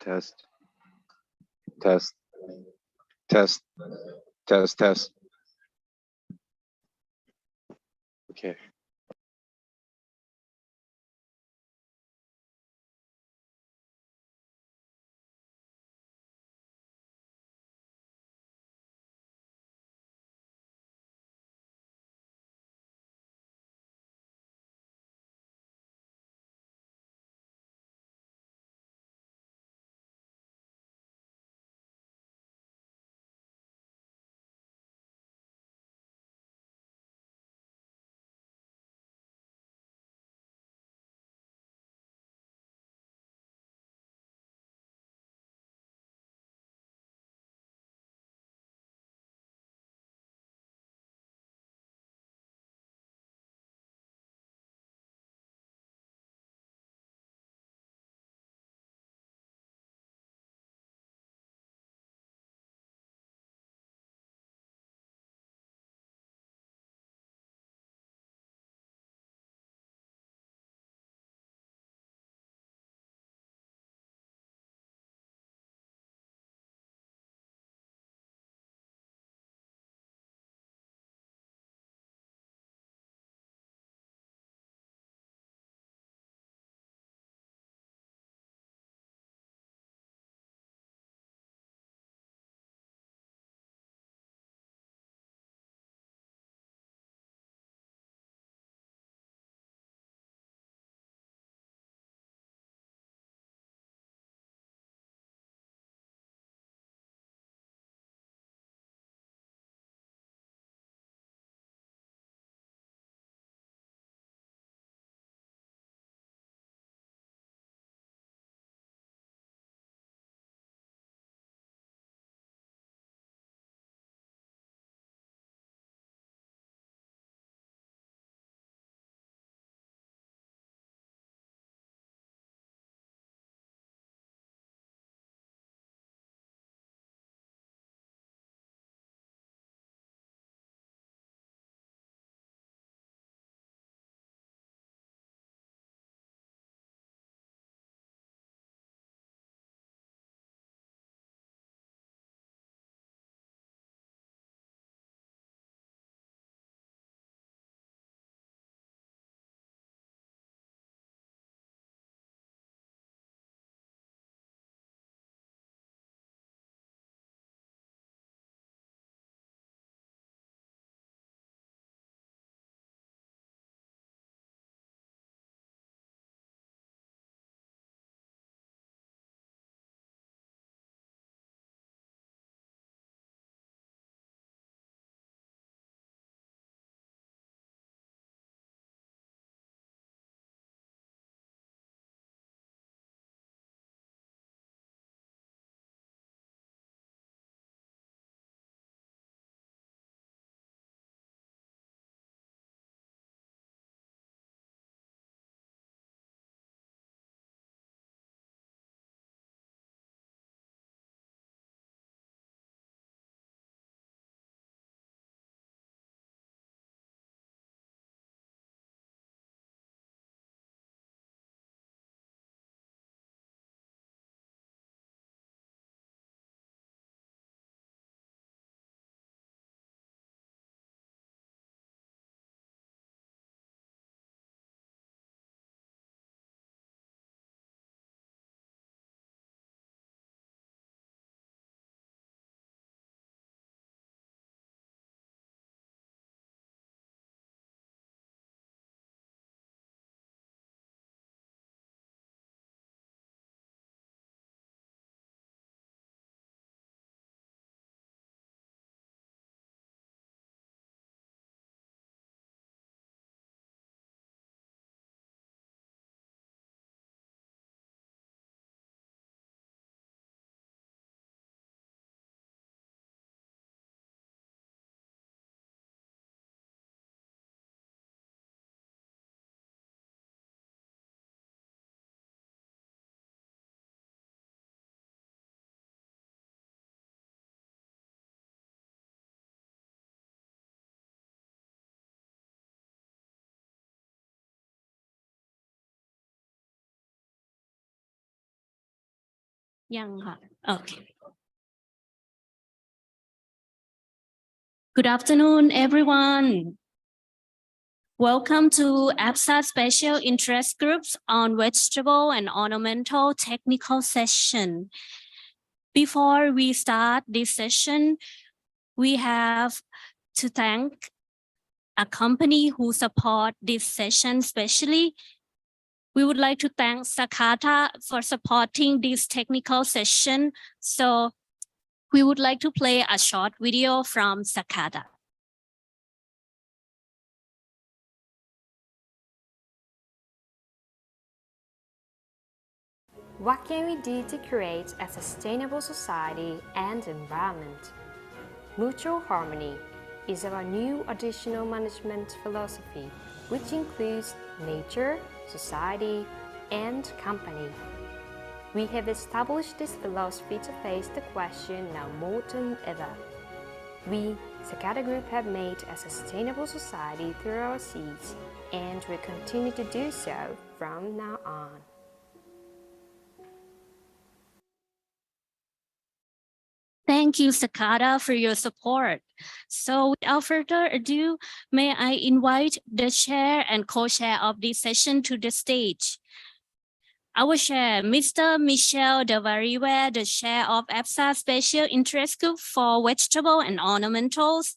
Test, test, test, test. Okay. ยังค่ะ Okay. Good afternoon, everyone. Welcome to APSA Special Interest Groups on Vegetable and Ornamental Technical Session. Before we start this session, we have to thank a company who support this session especially. We would like to thank Sakata for supporting this technical session. So we would like to play a short video from Sakata. What can we do to create a sustainable society and environment? Mutual harmony is our new additional management philosophy, which includes nature, society, and company. We have established this philosophy to face the question now more than ever. We, Sakata Group, have made a sustainable society through our seeds and will continue to do so from now on. Thank you, Sakata, for your support. So without further ado, may I invite the chair and co-chair of this session to the stage. Our chair, Mr. Michel Devariwe, the chair of APSA Special Interest Group for Vegetable and Ornamentals,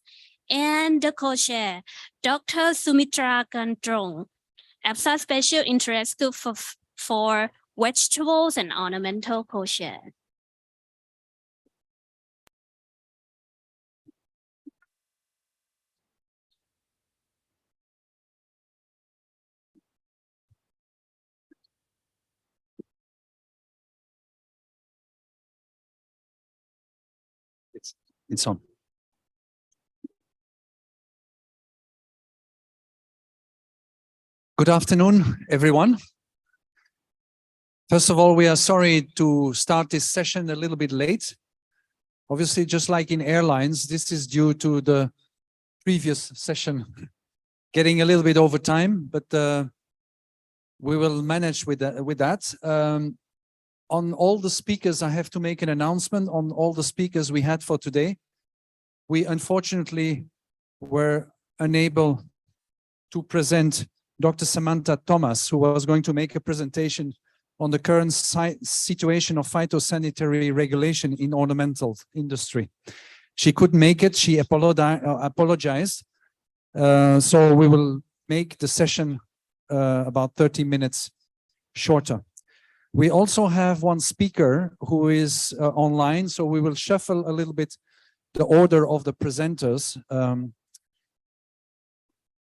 and the co-chair, Dr. Sumitra Kantrong, APSA Special Interest Group for Vegetables and Ornamental co-chair. It's on. Good afternoon, everyone. First of all, we are sorry to start this session a little bit late. Obviously, just like in airlines, this is due to the previous session getting a little bit over time, but we will manage with that. On all the speakers, I have to make an announcement on all the speakers we had for today. We unfortunately were unable to present Dr. Samantha Thomas, who was going to make a presentation on the current situation of phytosanitary regulation in ornamental industry. She couldn't make it. She apologized. So we will make the session about 30 minutes shorter. We also have one speaker who is online, so we will shuffle a little bit the order of the presenters.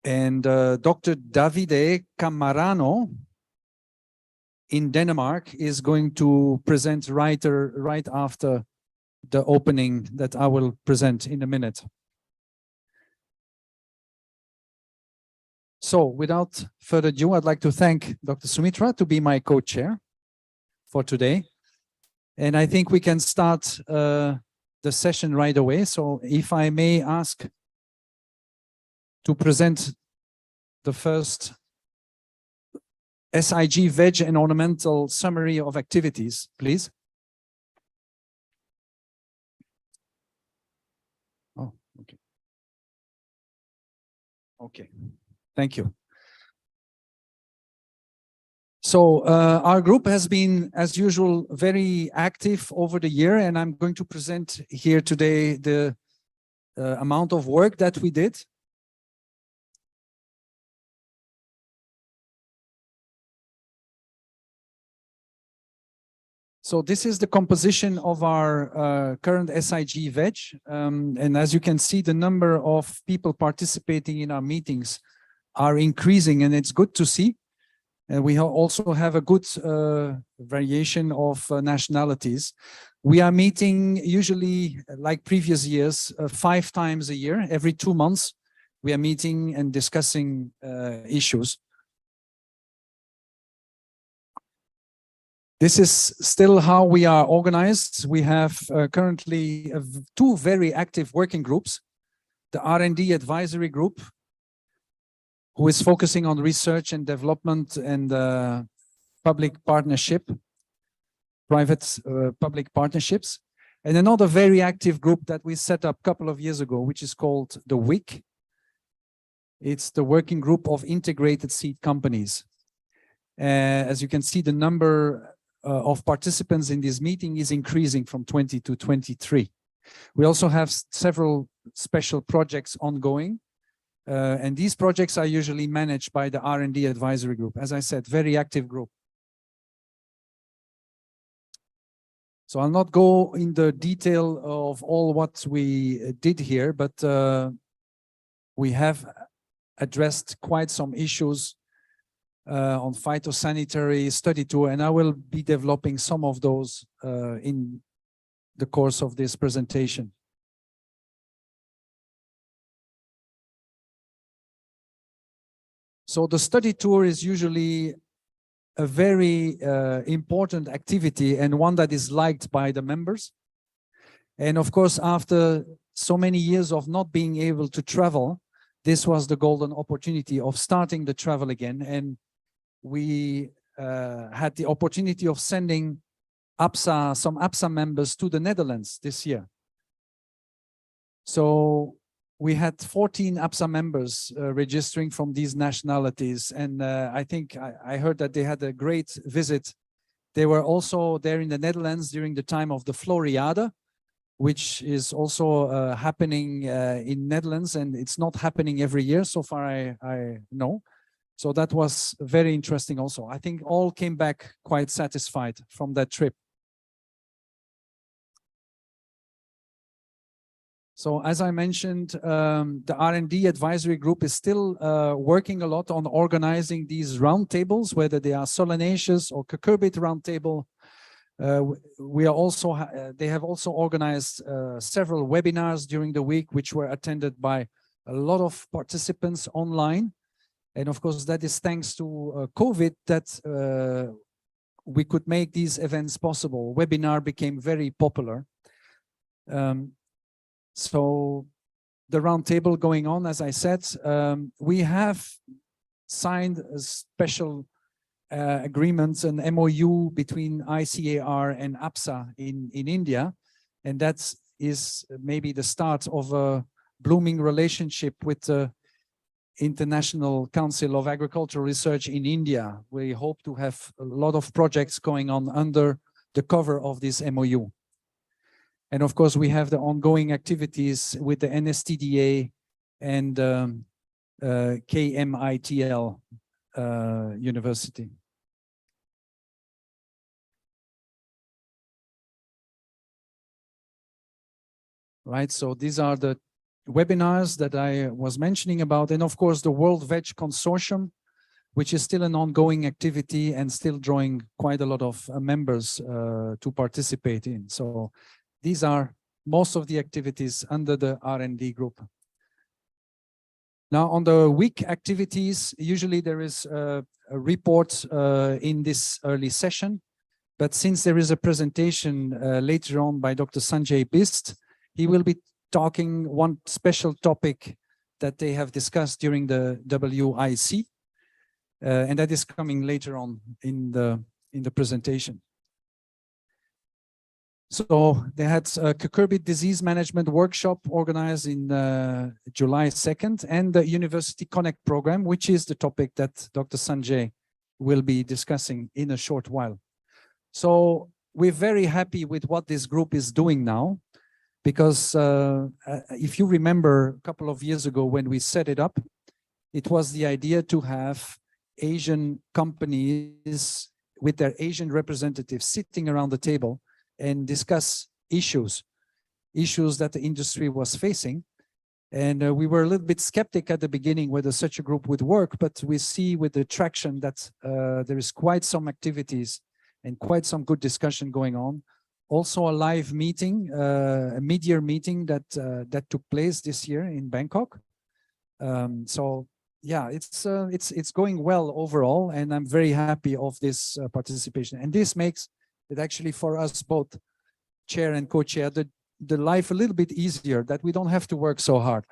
Dr. Davide Camarano in Denmark is going to present right after the opening that I will present in a minute. So without further ado, I'd like to thank Dr. Sumitra to be my co-chair for today. And I think we can start the session right away. So if I may ask to present the first SIG Veg and Ornamental Summary of Activities, please. Oh, okay. Okay, thank you. So our group has been, as usual, very active over the year, and I'm going to present here today the amount of work that we did. So this is the composition of our current SIG Veg. And as you can see, the number of people participating in our meetings are increasing, and it's good to see. And we also have a good variation of nationalities. We are meeting usually, like previous years, 5 times a year. Every 2 months, we are meeting and discussing issues. This is still how we are organized. We have currently 2 very active working groups. The R&D advisory group, who is focusing on research and development and public partnership. public partnerships. And another very active group that we set up a couple of years ago, which is called the WIC. It's the Working Group of Integrated Seed Companies. As you can see, the number of participants in this meeting is increasing from 20 to 23. We also have several special projects ongoing. And these projects are usually managed by the R&D advisory group. As I said, very active group. So I'll not go in the detail of all what we did here, but we have addressed quite some issues on phytosanitary study tour, and I will be developing some of those in the course of this presentation. So the study tour is usually a very important activity and one that is liked by the members. And of course, after so many years of not being able to travel, this was the golden opportunity of starting the travel again. And we had the opportunity of sending some APSA members to the Netherlands this year. So we had 14 APSA members registering from these nationalities. And I think I heard that they had a great visit. They were also there in the Netherlands during the time of the Floriade, which is also happening in Netherlands, and it's not happening every year so far I know. So that was very interesting also. I think all came back quite satisfied from that trip. So as I mentioned, the R&D advisory group is still working a lot on organizing these roundtables, whether they are solanaceous or cucurbit roundtable. We are also they have also organized several webinars during the week, which were attended by a lot of participants online. And of course, that is thanks to COVID that we could make these events possible. Webinar became very popular. So the roundtable going on, as I said, we have signed a special agreements, an MOU between ICAR and APSA in India. And that is maybe the start of a blooming relationship with the International Council of Agricultural Research in India. We hope to have a lot of projects going on under the cover of this MOU. And of course, we have the ongoing activities with the NSTDA and KMITL University. Right, so these are the webinars that I was mentioning about. And of course, the World Veg Consortium, which is still an ongoing activity and still drawing quite a lot of members to participate in. So these are most of the activities under the R&D group. Now on the week activities, usually there is a report in this early session, but since there is a presentation later on by Dr. Sanjay Bist, he will be talking one special topic that they have discussed during the WIC, and that is coming later on in the presentation. So they had a cucurbit disease management workshop organized in July 2nd, and the University Connect program, which is the topic that Dr. Sanjay will be discussing in a short while. So we're very happy with what this group is doing now, because if you remember a couple of years ago when we set it up, it was the idea to have Asian companies with their Asian representatives sitting around the table and discuss issues that the industry was facing. And we were a little bit skeptic at the beginning whether such a group would work, but we see with the traction that there is quite some activities and quite some good discussion going on. Also a live meeting, a mid-year meeting that took place this year in Bangkok. So yeah, it's going well overall, and I'm very happy of this participation. And this makes it actually for us both, chair and co-chair, the life a little bit easier, that we don't have to work so hard.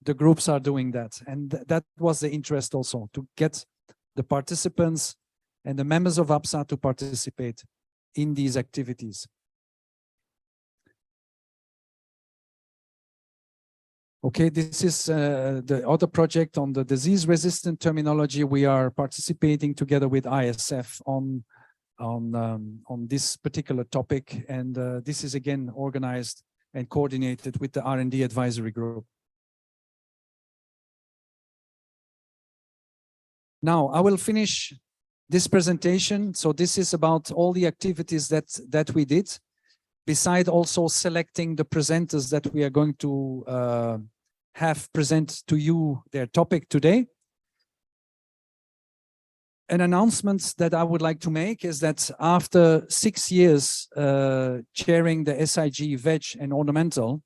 The groups are doing that, and that was the interest also, to get the participants and the members of APSA to participate in these activities. Okay, this is the other project on the disease-resistant terminology. We are participating together with ISF on this particular topic, and this is again organized and coordinated with the R&D advisory group. Now, I will finish this presentation. So this is about all the activities that we did, beside also selecting the presenters that we are going to have present to you their topic today. An announcement that I would like to make is that after 6 years chairing the SIG, VEG and Ornamental,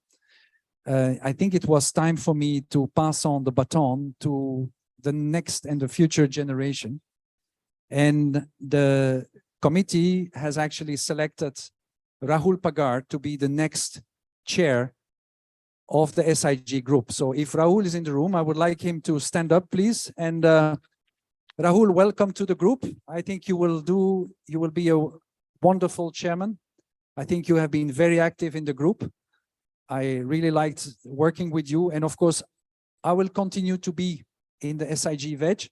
I think it was time for me to pass on the baton to the next and the future generation. And the committee has actually selected Rahul Pagar to be the next chair of the SIG group. So if Rahul is in the room, I would like him to stand up, please. And Rahul, welcome to the group. I think you will be a wonderful chairman. I think you have been very active in the group. I really liked working with you. And of course, I will continue to be in the SIG VEG,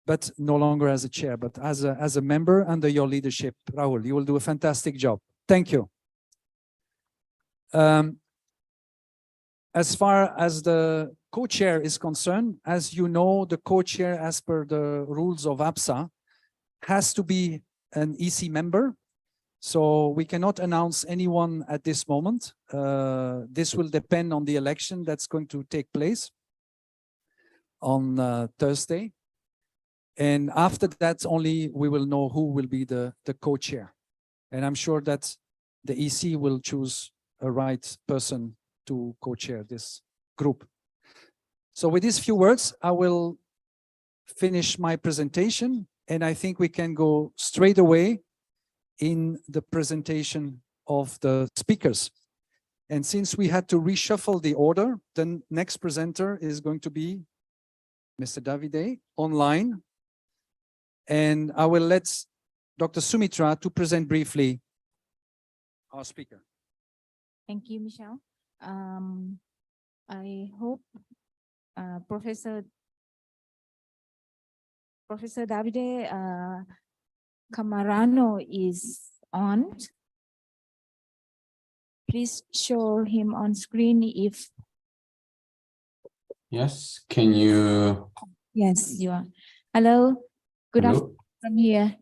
but no longer as a chair, but as a member under your leadership. Rahul, you will do a fantastic job. Thank you. As far as the co-chair is concerned, as you know, the co-chair, as per the rules of APSA, has to be an EC member. So we cannot announce anyone at this moment. This will depend on the election that's going to take place on Thursday. And after that, only we will know who will be the co-chair. And I'm sure that the EC will choose a right person to co-chair this group. So with these few words, I will finish my presentation, and I think we can go straight away in the presentation of the speakers. And since we had to reshuffle the order, the next presenter is going to be Mr. Davide online. And I will let Dr. Sumitra to present briefly our speaker. Thank you, Michelle. I hope Professor Davide Camarano is on. Please show him on screen if. Yes, can you? Yes, you are. Hello, good afternoon from here.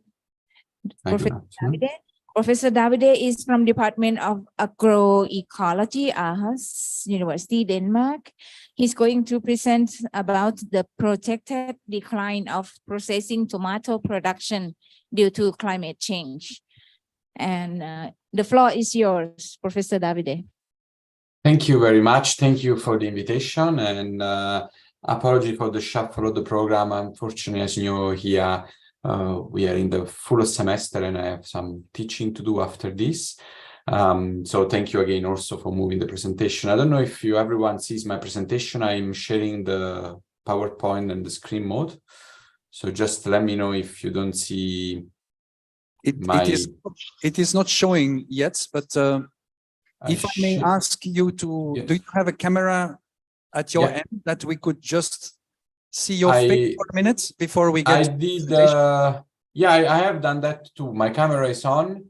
Professor Davide. Professor Davide is from Department of Agroecology, Aarhus University, Denmark. He's going to present about the projected decline of processing tomato production due to climate change. And the floor is yours, Professor Davide. Thank you very much. Thank you for the invitation, and apology for the shuffle of the program. Unfortunately, as you know, here we are in the full semester and I have some teaching to do after this. So thank you again also for moving the presentation. I don't know if everyone sees my presentation. I'm sharing the PowerPoint and the screen mode. So just let me know if you don't see it is not showing yet, but if I may ask you to, do you have a camera at your end that we could just see your face for a minute before we get I have done that too. My camera is on,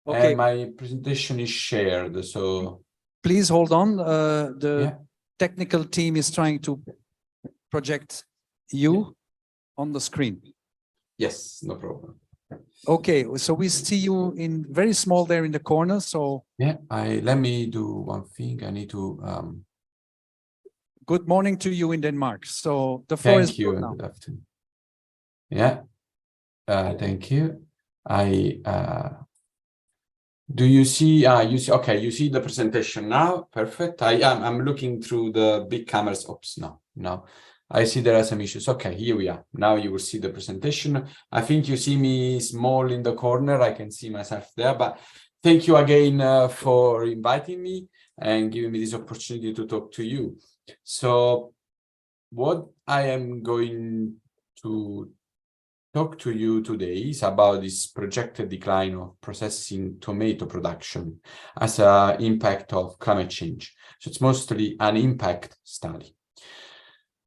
and my presentation is shared. So please hold on. The technical team is trying to project you on the screen. Yes, no problem. Okay, so we see you in very small there in the corner. So let me do one thing. I need to good morning to you in Denmark. So the floor is yours now. Good afternoon. Thank you. Do you see? Okay. You see the presentation now. Perfect. I'm looking through the big cameras. Oops, no. I see there are some issues. Okay, here we are. Now you will see the presentation. I think you see me small in the corner. I can see myself there. But thank you again for inviting me and giving me this opportunity to talk to you. So what I am going to talk to you today is about this projected decline of processing tomato production as an impact of climate change. So it's mostly an impact study.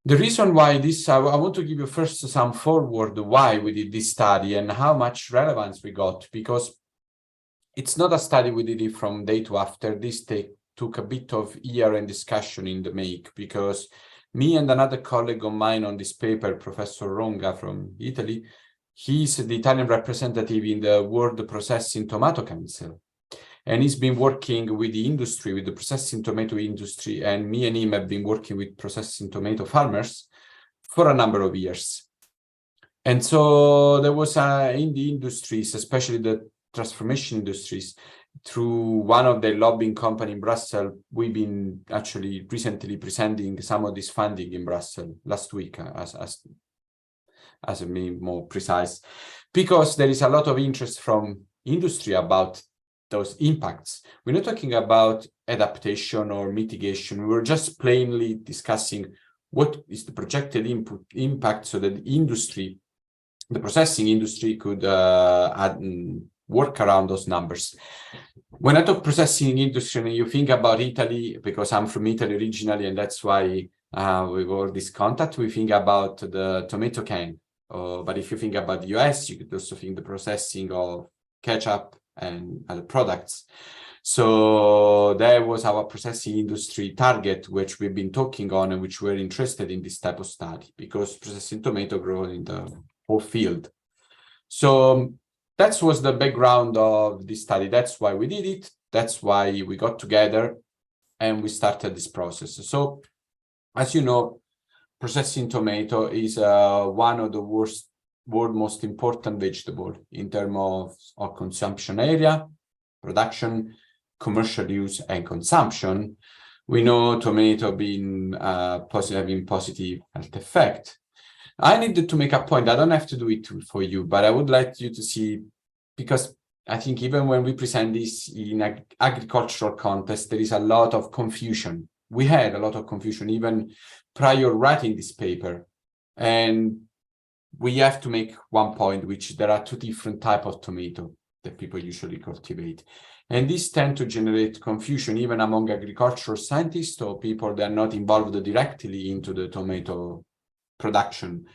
The reason why this, I want to give you first some forward why we did this study and how much relevance we got, because it's not a study we did it from day to after. This took a bit of year and discussion in the make, because me and another colleague of mine on this paper, Professor Ronga from Italy, he's the Italian representative in the World Processing Tomato Council. And he's been working with the industry, with the processing tomato industry, and me and him have been working with processing tomato farmers for a number of years. And so there was in the industries, especially the transformation industries, through one of the lobbying company in Brussels, we've been actually recently presenting some of this funding in Brussels last week, as a being more precise, because there is a lot of interest from industry about those impacts. We're not talking about adaptation or mitigation. We're just plainly discussing what is the projected impact so that the industry, the processing industry, could work around those numbers. When I talk processing industry, and you think about Italy, because I'm from Italy originally, and that's why we got this contact, we think about the tomato can. But if you think about the US, you could also think the processing of ketchup and other products. So that was our processing industry target, which we've been talking on and which we're interested in this type of study, because processing tomato grows in the whole field. So that was the background of this study. That's why we did it. That's why we got together and we started this process. So as you know, processing tomato is one of the world's most important vegetable in terms of consumption area, production, commercial use, and consumption. We know tomato being having positive health effect. I needed to make a point. I don't have to do it for you, but I would like you to see, because I think even when we present this in an agricultural context, there is a lot of confusion. We had a lot of confusion even prior writing this paper. And we have to make one point, which there are two different types of tomato that people usually cultivate. And these tend to generate confusion even among agricultural scientists or people that are not involved directly into the tomato production.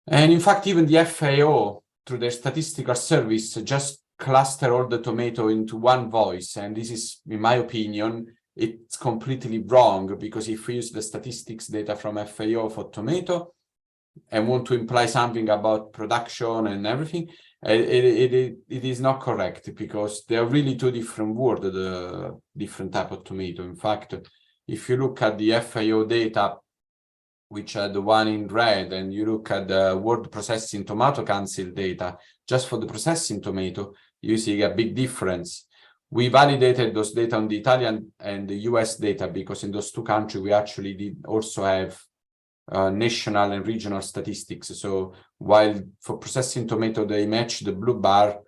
And in fact, even the FAO, through their statistical service, just cluster all the tomato into one voice. And this is, in my opinion, it's completely wrong, because if we use the statistics data from FAO for tomato and want to imply something about production and everything, it is not correct, because they are really two different words, the different type of tomato. In fact, if you look at the FAO data, which are the one in red, and you look at the World Processing Tomato Council data, just for the processing tomato, you see a big difference. We validated those data on the Italian and the US data, because in those two countries, we actually did also have national and regional statistics. So while for processing tomato, they match the blue bar,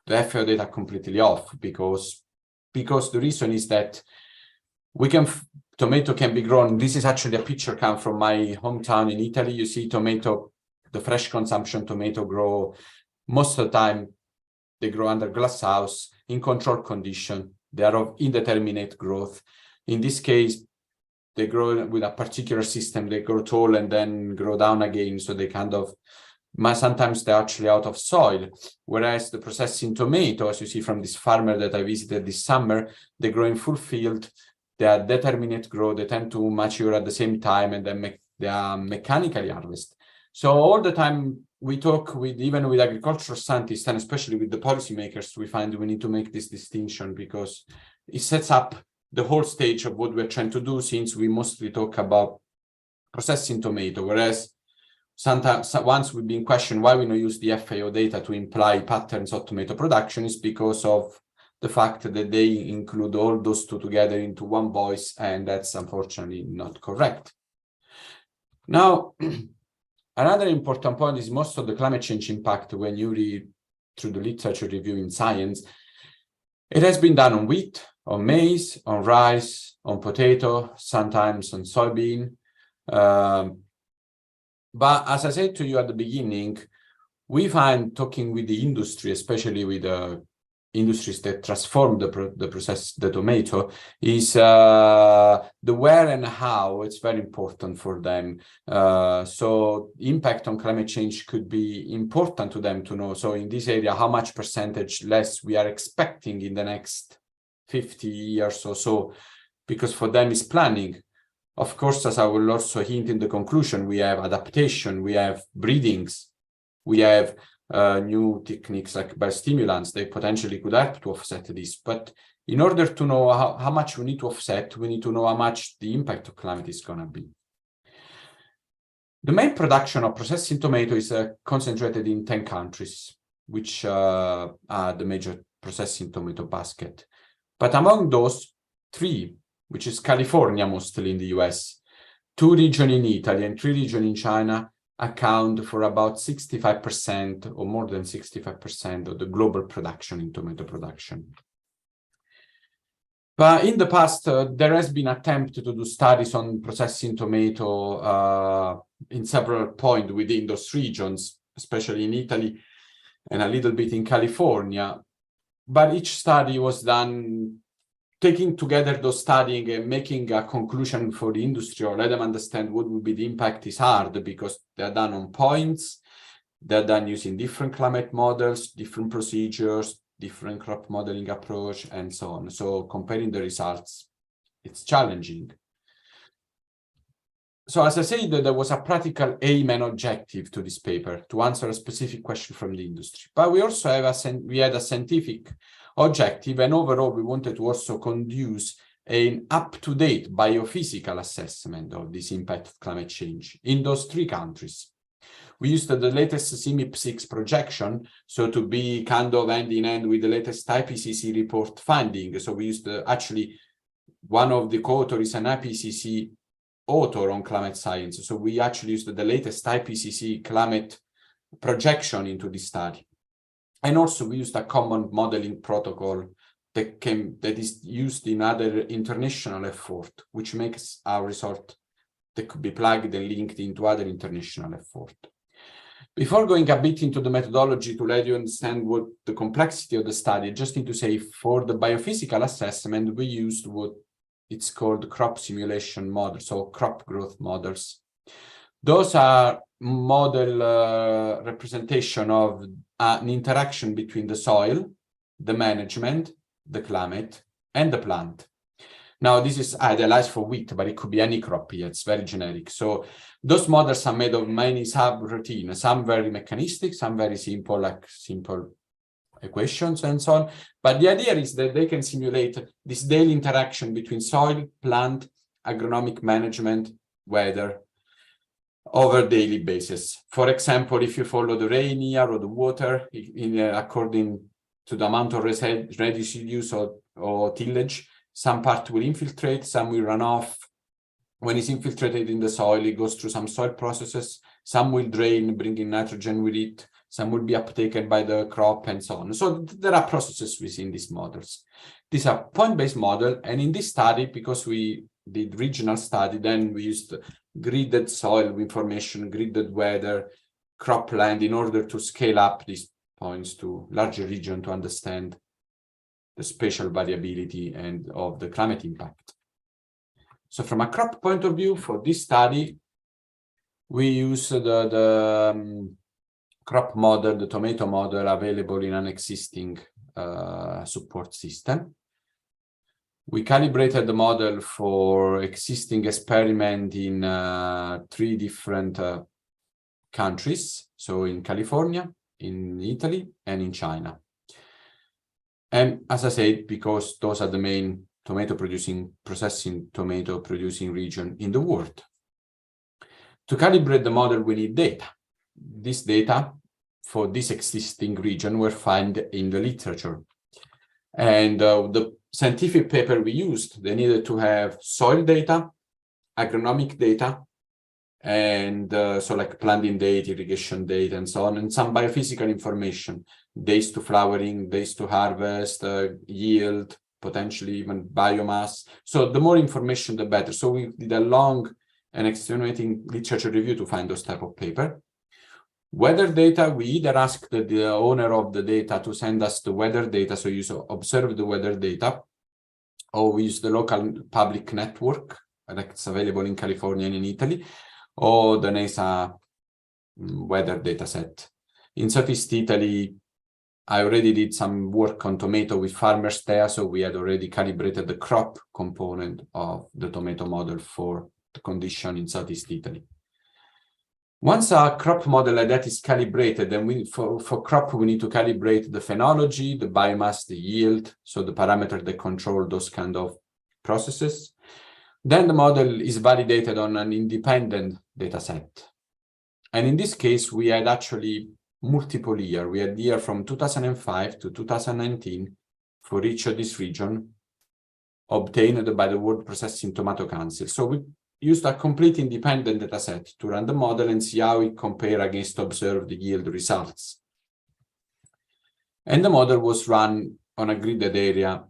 the FAO data are completely off, because the reason is that tomato can be grown. This is actually a picture come from my hometown in Italy. You see tomato, the fresh consumption tomato grow, most of the time, they grow under glass house in controlled condition. They are of indeterminate growth. In this case, they grow with a particular system. They grow tall and then grow down again. So they sometimes they're actually out of soil. Whereas the processing tomato, as you see from this farmer that I visited this summer, they grow in full field. They are determinate growth. They tend to mature at the same time, and then they are mechanically harvested. So all the time we talk even with agricultural scientists, and especially with the policymakers, we find we need to make this distinction, because it sets up the whole stage of what we're trying to do, since we mostly talk about processing tomato, whereas sometimes once we've been questioned why we don't use the FAO data to imply patterns of tomato production, is because of the fact that they include all those two together into one voice, and that's unfortunately not correct. Now, another important point is most of the climate change impact, when you read through the literature review in science, it has been done on wheat, on maize, on rice, on potato, sometimes on soybean. But as I said to you at the beginning, we find talking with the industry, especially with the industries that transform the process, the tomato, is the where and how. It's very important for them. So impact on climate change could be important to them to know. So in this area, how much percentage less we are expecting in the next 50 years or so, because for them is planning. Of course, as I will also hint in the conclusion, we have adaptation, we have breedings, we have new techniques like biostimulants. They potentially could help to offset this. But in order to know how much we need to offset, we need to know how much the impact of climate is going to be. The main production of processing tomato is concentrated in 10 countries, which are the major processing tomato basket. But among those, 3, which is California mostly in the US, 2 regions in Italy and 3 regions in China, account for about 65% or more than 65% of the global production in tomato production. But in the past, there has been an attempt to do studies on processing tomato in several points within those regions, especially in Italy and a little bit in California. But each study was done taking together those studying and making a conclusion for the industry or let them understand what would be the impact is hard, because they're done on points, they're done using different climate models, different procedures, different crop modeling approach, and so on. So comparing the results, it's challenging. So as I said, there was a practical aim and objective to this paper to answer a specific question from the industry. But we also have a scientific objective, and overall we wanted to also conduce an up-to-date biophysical assessment of this impact of climate change in those 3 countries. We used the latest CMIP6 projection, so to be kind of hand in hand with the latest IPCC report finding. So we used actually one of the co-authors is an IPCC author on climate science. So we actually used the latest IPCC climate projection into this study. And also we used a common modeling protocol that is used in other international effort, which makes our result that could be plugged and linked into other international effort. Before going a bit into the methodology to let you understand what the complexity of the study, I just need to say for the biophysical assessment, we used what it's called crop simulation models, so crop growth models. Those are model representation of an interaction between the soil, the management, the climate, and the plant. Now, this is idealized for wheat, but it could be any crop here. It's very generic. So those models are made of many sub-routines, some very mechanistic, some very simple, like simple equations and so on. But the idea is that they can simulate this daily interaction between soil, plant, agronomic management, weather, over daily basis. For example, if you follow the rain here or the water, according to the amount of residues or tillage, some part will infiltrate, some will run off. When it's infiltrated in the soil, it goes through some soil processes. Some will drain, bringing nitrogen with it. Some will be uptaken by the crop and so on. So there are processes within these models. These are point-based model. And in this study, because we did regional study, then we used gridded soil information, gridded weather, cropland in order to scale up these points to larger region to understand the spatial variability and of the climate impact. So from a crop point of view, for this study, we use the crop model, the tomato model available in an existing support system. We calibrated the model for existing experiment in 3 different countries. So in California, in Italy, and in China. And as I said, because those are the main processing tomato producing region in the world. To calibrate the model, we need data. This data for this existing region were found in the literature. And the scientific paper we used, they needed to have soil data, agronomic data, and so like planting date, irrigation date, and so on, and some biophysical information, days to flowering, days to harvest, yield, potentially even biomass. So the more information, the better. So we did a long an extenuating literature review to find those type of paper. Weather data, we either ask the owner of the data to send us the weather data, so you observe the weather data, or we use the local public network that's available in California and in Italy, or the NASA weather data set. In Southeast Italy, I already did some work on tomato with farmers there, so we had already calibrated the crop component of the tomato model for the condition in Southeast Italy. Once our crop model like that is calibrated, then for crop, we need to calibrate the phenology, the biomass, the yield, so the parameter that control those kind of processes. Then the model is validated on an independent data set. And in this case, we had actually multiple years. We had year from 2005 to 2019 for each of this region obtained by the World Processing Tomato Council. So we used a complete independent data set to run the model and see how it compares against observed yield results. And the model was run on a gridded area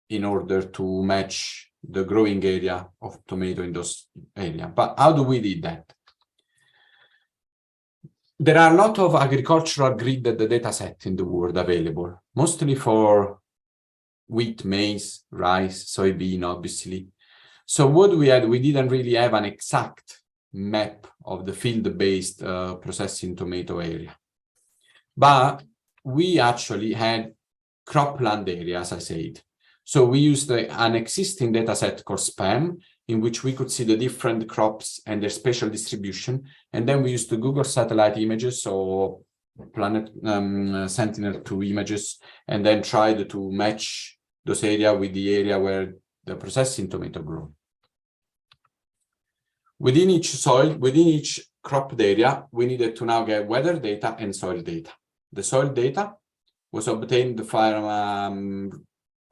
in order to match the growing area of tomato in those areas. But how do we do that? There are a lot of agricultural gridded data sets in the world available, mostly for wheat, maize, rice, soybean, obviously. So what we had, we didn't really have an exact map of the field-based processing tomato area. But we actually had cropland area, as I said. So we used an existing data set called SPAM, in which we could see the different crops and their spatial distribution. And then we used the Google satellite images or Planet Sentinel-2 images, and then tried to match those areas with the area where the processing tomato grew. Within each soil, within each cropped area, we needed to now get weather data and soil data. The soil data was obtained from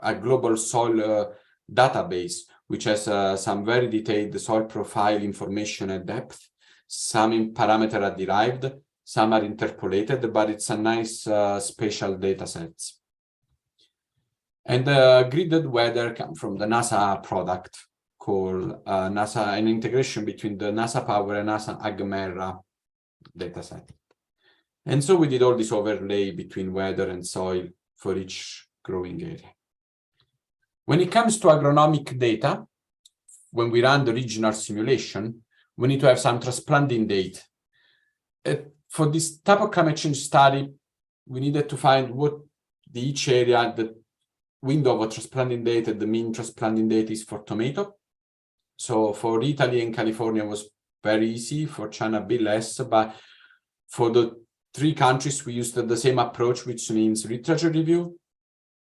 a global soil database, which has some very detailed soil profile information at depth. Some parameters are derived, some are interpolated, but it's a nice spatial data sets. And the gridded weather comes from the NASA product called an integration between the NASA Power and NASA Agmera dataset. And so we did all this overlay between weather and soil for each growing area. When it comes to agronomic data, when we run the regional simulation, we need to have some transplanting date. For this type of climate change study, we needed to find what each area, the window of transplanting data, the mean transplanting date is for tomato. So for Italy and California was very easy, for China a bit less, but for the three countries, we used the same approach, which means literature review,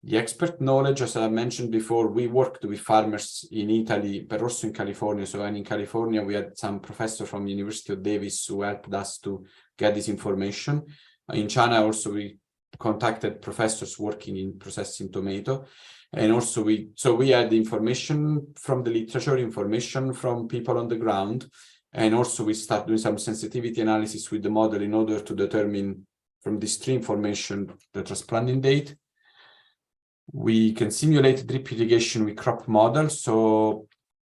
the expert knowledge. As I mentioned before, we worked with farmers in Italy, but also in California. So, and in California, we had some professor from University of Davis who helped us to get this information. In China, also, we contacted professors working in processing tomato. And also we had information from the literature, information from people on the ground. And also we start doing some sensitivity analysis with the model in order to determine from this tree information the transplanting date. We can simulate drip irrigation with crop models. So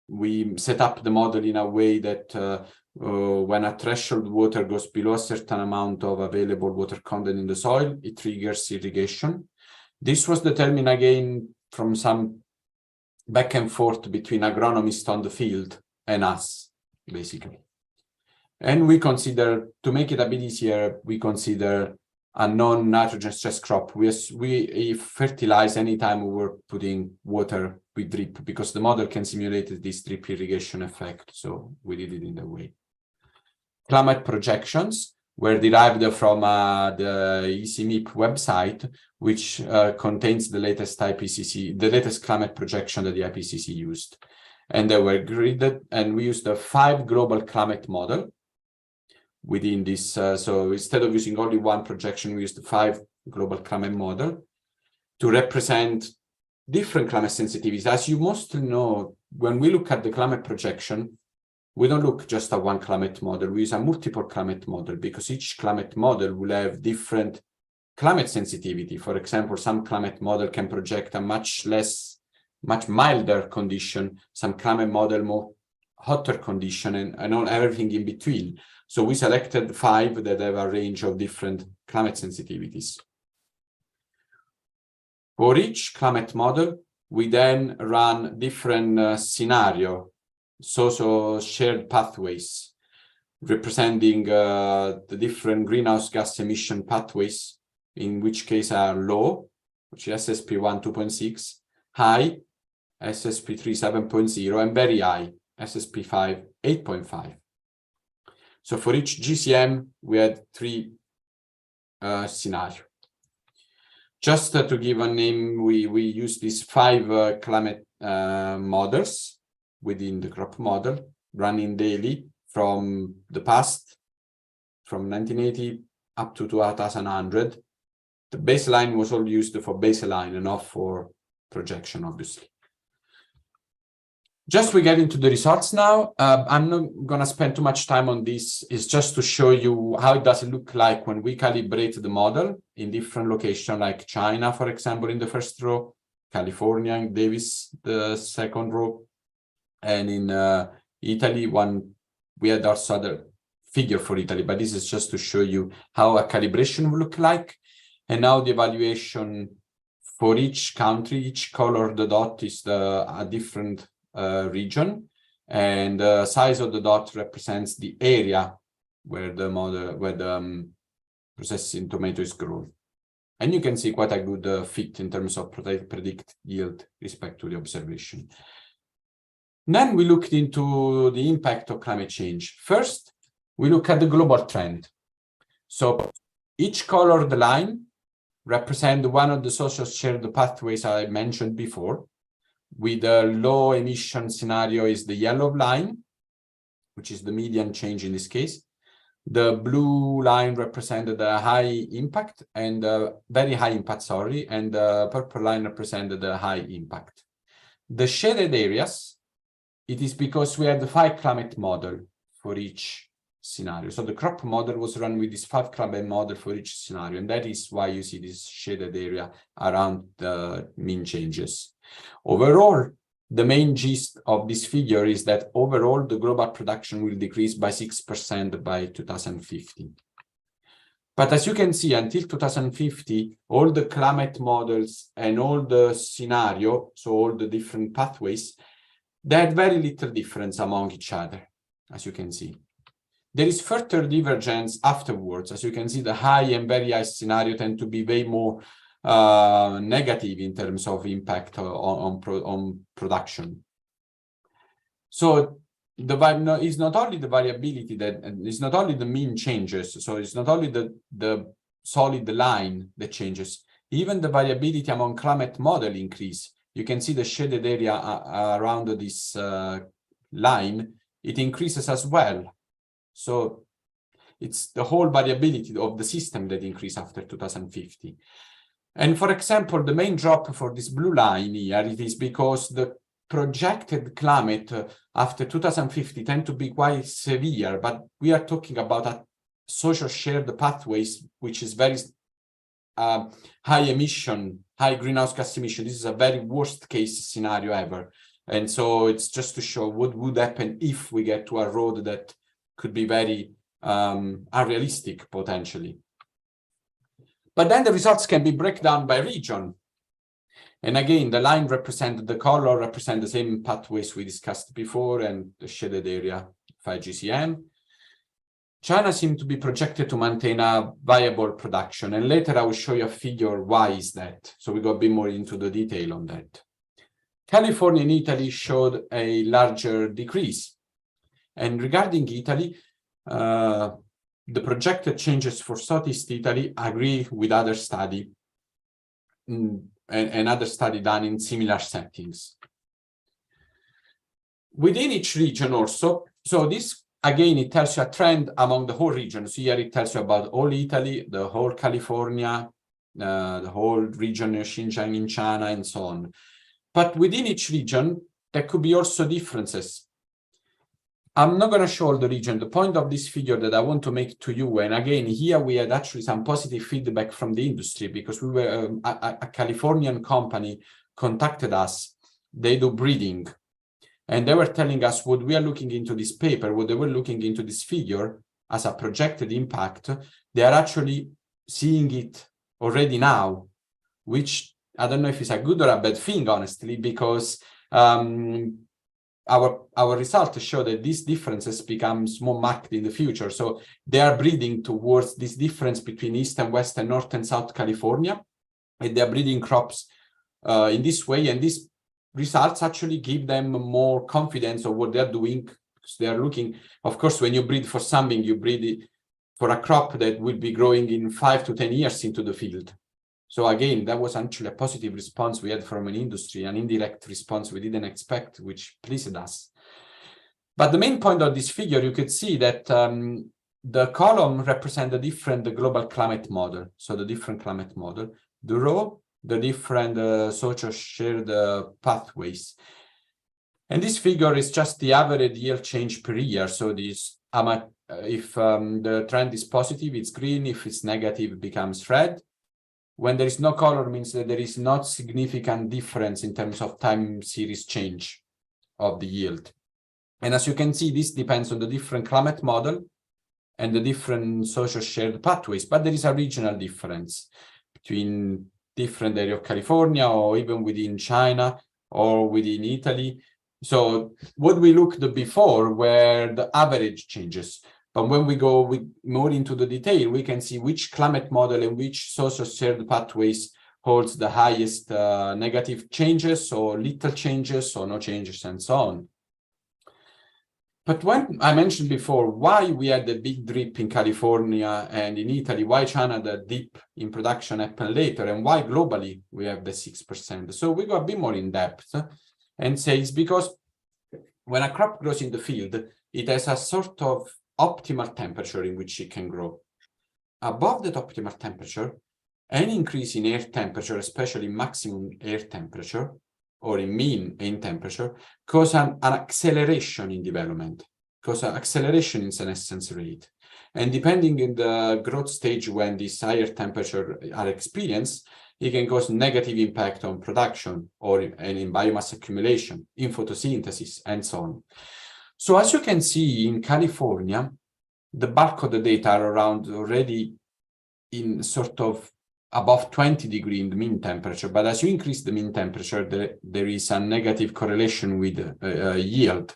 we set up the model in a way that when a threshold water goes below a certain amount of available water content in the soil, it triggers irrigation. This was determined again from some back and forth between agronomists on the field and us, basically. And we consider, to make it a bit easier, we consider a non-nitrogen stress crop. We fertilize anytime we were putting water with drip, because the model can simulate this drip irrigation effect. So we did it in that way. Climate projections were derived from the ECMIP website, which contains the latest IPCC, the latest climate projection that the IPCC used. And they were gridded, and we used a 5 global climate model within this. So instead of using only one projection, we used the 5 global climate model to represent different climate sensitivities. As you mostly know, when we look at the climate projection, we don't look just at one climate model. We use a multiple climate model because each climate model will have different climate sensitivity. For example, some climate model can project a much milder condition. Some climate model more hotter condition and all everything in between. So we selected 5 that have a range of different climate sensitivities. For each climate model, we then run different scenario, so shared pathways, representing the different greenhouse gas emission pathways, in which case are low, which is SSP1 2.6, high, SSP3 7.0, and very high, SSP5 8.5. So for each GCM, we had 3 scenarios. Just to give a name, we use these 5 climate models within the crop model, running daily from the past, from 1980 up to 2100. The baseline was all used for baseline and not for projection, obviously. Just we get into the results now. I'm not going to spend too much time on this. It's just to show you how it does look like when we calibrate the model in different locations, like China, for example, in the first row, California in Davis, the second row, and in Italy, we had also other figure for Italy, but this is just to show you how a calibration will look like. And now the evaluation for each country, each color, the dot is a different region, and the size of the dot represents the area where the processing tomato is grown. And you can see quite a good fit in terms of predict yield respect to the observation. Then we looked into the impact of climate change. First, we look at the global trend. So each colored line represents one of the social shared pathways I mentioned before. With a low emission scenario is the yellow line, which is the median change in this case. The blue line represented a high impact and very high impact, sorry, and the purple line represented the high impact. The shaded areas, it is because we had the 5 climate model for each scenario. So the crop model was run with this 5 climate model for each scenario, and that is why you see this shaded area around the mean changes. Overall, the main gist of this figure is that overall the global production will decrease by 6% by 2050. But as you can see, until 2050, all the climate models and all the scenario, so all the different pathways, they had very little difference among each other, as you can see. There is further divergence afterwards. As you can see, the high and very high scenario tend to be way more negative in terms of impact on production. So it's not only the variability that it's not only the mean changes. So it's not only the solid line that changes. Even the variability among climate model increase. You can see the shaded area around this line. It increases as well. So it's the whole variability of the system that increase after 2050. And for example, the main drop for this blue line here, it is because the projected climate after 2050 tend to be quite severe, but we are talking about a social shared pathways, which is very high emission, high greenhouse gas emission. This is a very worst case scenario ever. And so it's just to show what would happen if we get to a road that could be very unrealistic potentially. But then the results can be broken down by region. And again, the line represents the color, represent the same pathways we discussed before, and the shaded area 5 GCM. China seemed to be projected to maintain a viable production. And later I will show you a figure why is that. So we go a bit more into the detail on that. California and Italy showed a larger decrease. And regarding Italy, the projected changes for Southeast Italy agree with other study and other study done in similar settings. Within each region also, so this again, it tells you a trend among the whole region. So here it tells you about all Italy, the whole California, the whole region of Xinjiang in China, and so on. But within each region, there could be also differences. I'm not going to show all the region. The point of this figure that I want to make to you, and again, here we had actually some positive feedback from the industry because we were a Californian company contacted us. They do breeding. And they were telling us what we are looking into this paper, what they were looking into this figure as a projected impact, they are actually seeing it already now, which I don't know if it's a good or a bad thing, honestly, because our results show that these differences becomes more marked in the future. So they are breeding towards this difference between East and West and North and South California, and they are breeding crops in this way. And these results actually give them more confidence of what they're doing, because they are looking, of course, when you breed for something, you breed it for a crop that will be growing in 5 to 10 years into the field. So again, that was actually a positive response we had from an industry, an indirect response we didn't expect, which pleased us. But the main point of this figure, you could see that the column represents the different global climate model. So the different climate model, the row, the different social shared pathways. And this figure is just the average yield change per year. So this, if the trend is positive, it's green. If it's negative, it becomes red. When there is no color, means that there is not significant difference in terms of time series change of the yield. And as you can see, this depends on the different climate model and the different social shared pathways, but there is a regional difference between different area of California or even within China or within Italy. So what we looked at before were the average changes. But when we go more into the detail, we can see which climate model and which social shared pathways holds the highest negative changes or little changes or no changes and so on. But when I mentioned before why we had the big dip in California and in Italy, why China the dip in production happened later, and why globally we have the 6%. So we go a bit more in depth and say it's because when a crop grows in the field, it has a sort of optimal temperature in which it can grow. Above that optimal temperature, any increase in air temperature, especially maximum air temperature or in mean in temperature, cause an acceleration in development, cause an acceleration in senescence rate. And depending on the growth stage when this higher temperature are experienced, it can cause negative impact on production or in biomass accumulation, in photosynthesis, and so on. So as you can see in California, the bulk of the data are around already in sort of above 20 degrees in the mean temperature. But as you increase the mean temperature, there is a negative correlation with yield.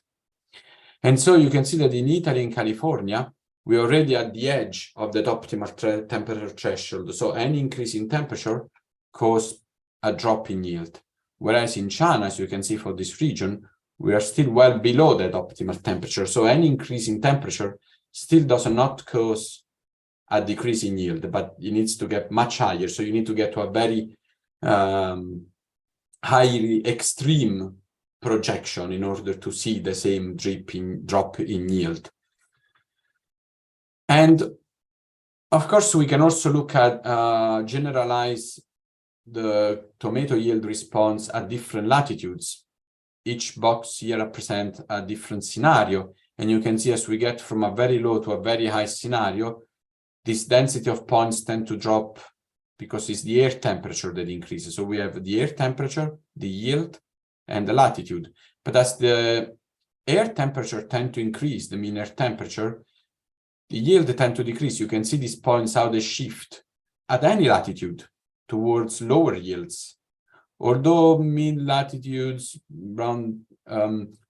And so you can see that in Italy and California, we're already at the edge of that optimal temperature threshold. So any increase in temperature causes a drop in yield. Whereas in China, as you can see for this region, we are still well below that optimal temperature. So any increase in temperature still does not cause a decrease in yield, but it needs to get much higher. So you need to get to a very highly extreme projection in order to see the same drop in yield. And of course, we can also look at generalize the tomato yield response at different latitudes. Each box here represents a different scenario. And you can see as we get from a very low to a very high scenario, this density of points tend to drop because it's the air temperature that increases. So we have the air temperature, the yield, and the latitude. But as the air temperature tend to increase, the mean air temperature, the yield tend to decrease. You can see these points, how they shift at any latitude towards lower yields. Although mean latitudes around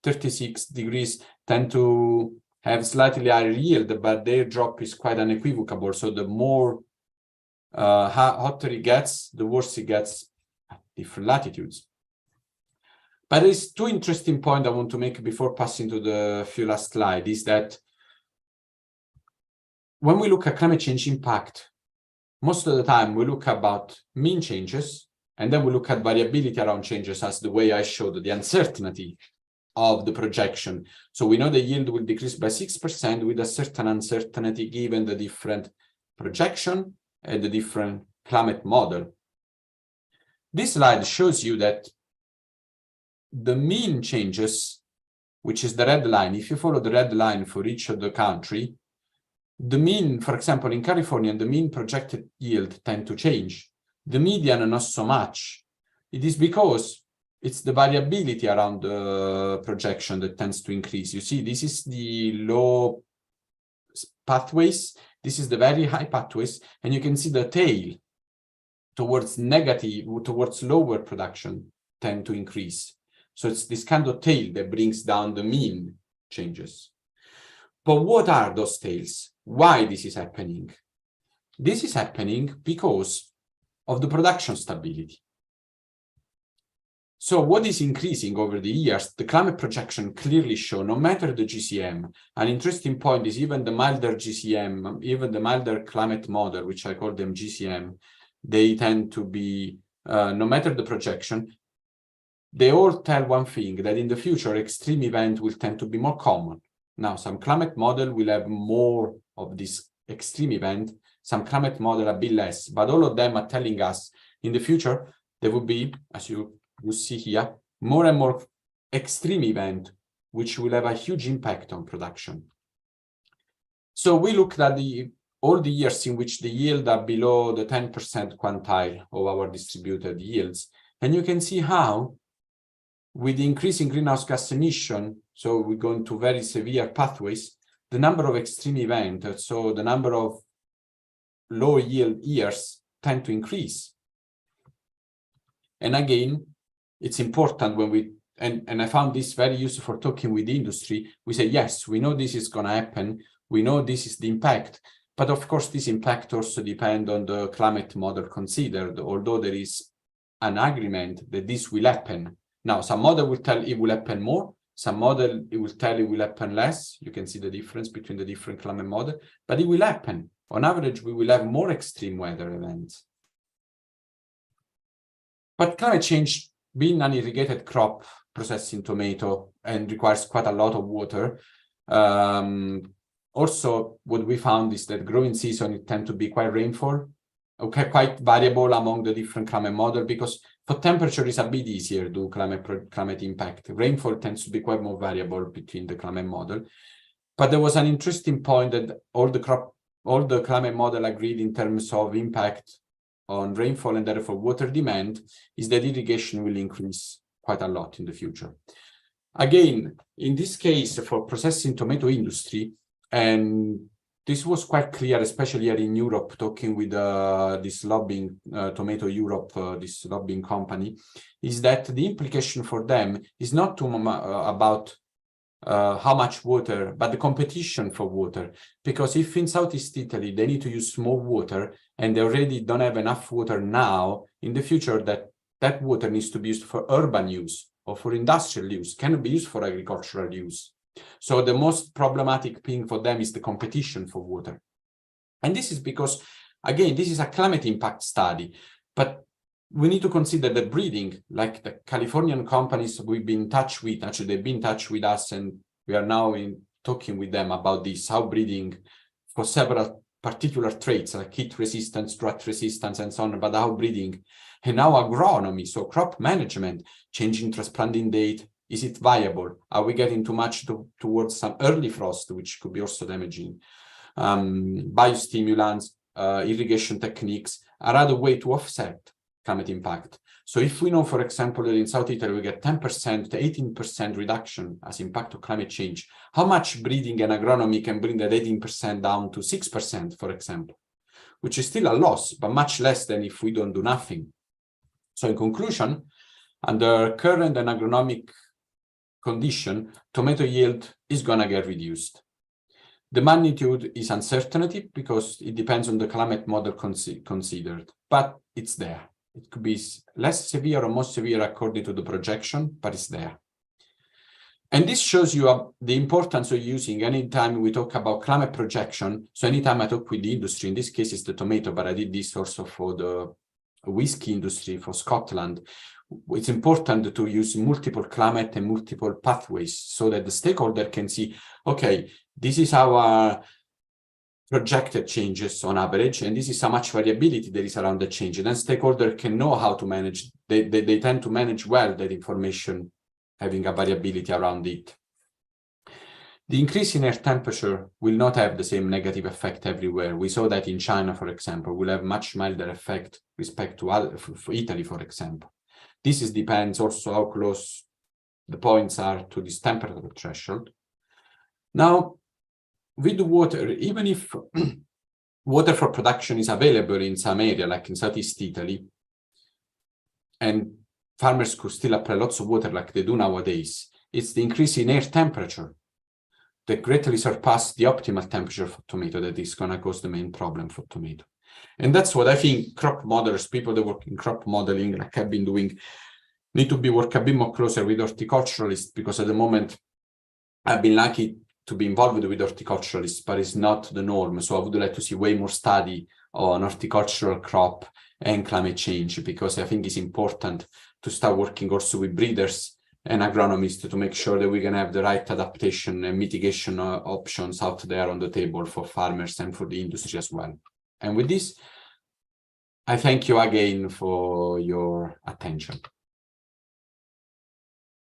36 degrees tend to have slightly higher yield, but their drop is quite unequivocal. So the more hotter it gets, the worse it gets at different latitudes. But there's two interesting points I want to make before passing to the few last slide, is that when we look at climate change impact, most of the time we look about mean changes, and then we look at variability around changes as the way I showed, the uncertainty of the projection. So we know the yield will decrease by 6% with a certain uncertainty given the different projection and the different climate model. This slide shows you that the mean changes, which is the red line, if you follow the red line for each of the country, the mean, for example, in California, the mean projected yield tend to change. The median, not so much. It is because it's the variability around the projection that tends to increase. You see, this is the low pathways. This is the very high pathways. And you can see the tail towards negative, towards lower production tend to increase. So it's this kind of tail that brings down the mean changes. But what are those tails? Why this is happening? This is happening because of the production stability. So what is increasing over the years, the climate projection clearly show, no matter the GCM, an interesting point is even the milder GCM, even the milder climate model, which I call them GCM, they tend to be, no matter the projection, they all tell one thing, that in the future, extreme event will tend to be more common. Now, some climate model will have more of this extreme event, some climate model a bit less, but all of them are telling us in the future, there will be, as you will see here, more and more extreme event, which will have a huge impact on production. So we looked at all the years in which the yield are below the 10% quantile of our distributed yields. And you can see how, with the increasing greenhouse gas emission, so we go into very severe pathways, the number of extreme events, so the number of low yield years tend to increase. And again, it's important when we, and I found this very useful for talking with the industry, we say, yes, we know this is going to happen, we know this is the impact, but of course this impact also depends on the climate model considered, although there is an agreement that this will happen. Now, some model will tell it will happen more, some model it will tell it will happen less. You can see the difference between the different climate models, but it will happen. On average, we will have more extreme weather events. But climate change, being an irrigated crop processing tomato and requires quite a lot of water. Also, what we found is that growing season, it tend to be quite rainfall, okay, quite variable among the different climate models, because for temperature is a bit easier to do climate impact. Rainfall tends to be quite more variable between the climate model. But there was an interesting point that all the climate model agreed in terms of impact on rainfall and therefore water demand is that irrigation will increase quite a lot in the future. Again, in this case, for processing tomato industry, and this was quite clear, especially here in Europe, talking with this lobbying, Tomato Europe, this lobbying company, is that the implication for them is not too about how much water, but the competition for water. Because if in Southeast Italy, they need to use more water and they already don't have enough water now, in the future that water needs to be used for urban use or for industrial use, cannot be used for agricultural use. So the most problematic thing for them is the competition for water. And this is because, again, this is a climate impact study, but we need to consider that breeding, like the Californian companies we've been in touch with, actually they've been in touch with us and we are now talking with them about this, how breeding for several particular traits like heat resistance, drought resistance, and so on, but how breeding and now agronomy, so crop management, changing transplanting date, is it viable? Are we getting too much towards some early frost, which could be also damaging? Biostimulants, irrigation techniques are other way to offset climate impact. So if we know, for example, that in South Italy we get 10% to 18% reduction as impact of climate change, how much breeding and agronomy can bring that 18% down to 6%, for example, which is still a loss, but much less than if we don't do nothing. So in conclusion, under current and agronomic condition, tomato yield is going to get reduced. The magnitude is uncertainty because it depends on the climate model considered, but it's there. It could be less severe or more severe according to the projection, but it's there. And this shows you the importance of using anytime we talk about climate projection. So anytime I talk with the industry, in this case it's the tomato, but I did this also for the whiskey industry for Scotland. It's important to use multiple climate and multiple pathways so that the stakeholder can see, okay, this is our projected changes on average, and this is how much variability there is around the change. And then stakeholder can know how to manage. They tend to manage well that information, having a variability around it. The increase in air temperature will not have the same negative effect everywhere. We saw that in China, for example, will have much milder effect respect to for Italy, for example. This depends also how close the points are to this temperature threshold. Now, with water, even if water for production is available in some area, like in Southeast Italy, and farmers could still apply lots of water like they do nowadays, it's the increase in air temperature that greatly surpass the optimal temperature for tomato that is going to cause the main problem for tomato. And that's what I think crop modelers, people that work in crop modeling, like I've been doing, need to be work a bit more closer with horticulturalists, because at the moment I've been lucky to be involved with horticulturalists, but it's not the norm. So I would like to see way more study on horticultural crop and climate change, because I think it's important to start working also with breeders and agronomists to make sure that we can have the right adaptation and mitigation options out there on the table for farmers and for the industry as well. And with this, I thank you again for your attention.